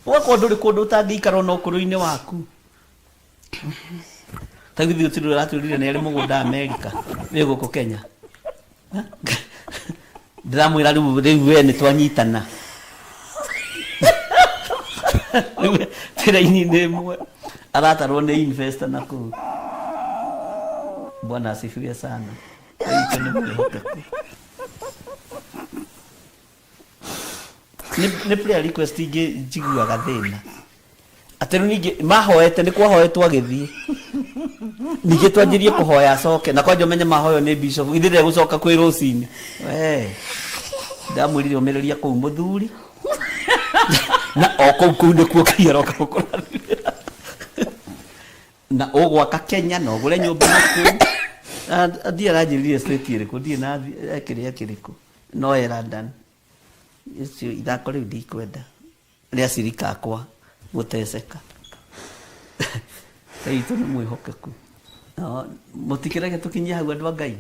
ũgakorwo ndũrĩ kũndũ ũtangĩikara ona ũkũrũ-inĩ waku tagĩthiĩ ũtirĩ ũratwĩrire nĩ arĩ mũgũnda Amerika wĩ gũkũ Kenya ndĩramwĩra rĩu we nĩ twanyitana tĩra-inĩ ĩmwe aratarwo nĩ investor na kũu Bwana asifiwe sana Ngai nĩ mwĩhokeku nĩ prayer request ingĩ njiguaga thĩna atĩ rĩu ningĩ mahoete nĩ kwahoetwo agĩthiĩ ningĩ twanjĩrie kũhoya acoke na kwanja ũmenye mahoyo nĩ bishop ithe ndegũcoka kwĩ rũcinĩ ndamwirire umereria kuu muthuri na okou ndikuo kairoka gukurathira na ugwaka Kenya no gure nyumba naku athia ranjirire state iriku ndie na ekiriku no London icio ithako riu ndikwenda ria sirika akwa guteceka Kai tu nĩ mwĩhokeku. Mũtikĩrege tũkinyie hau andũ a Ngai.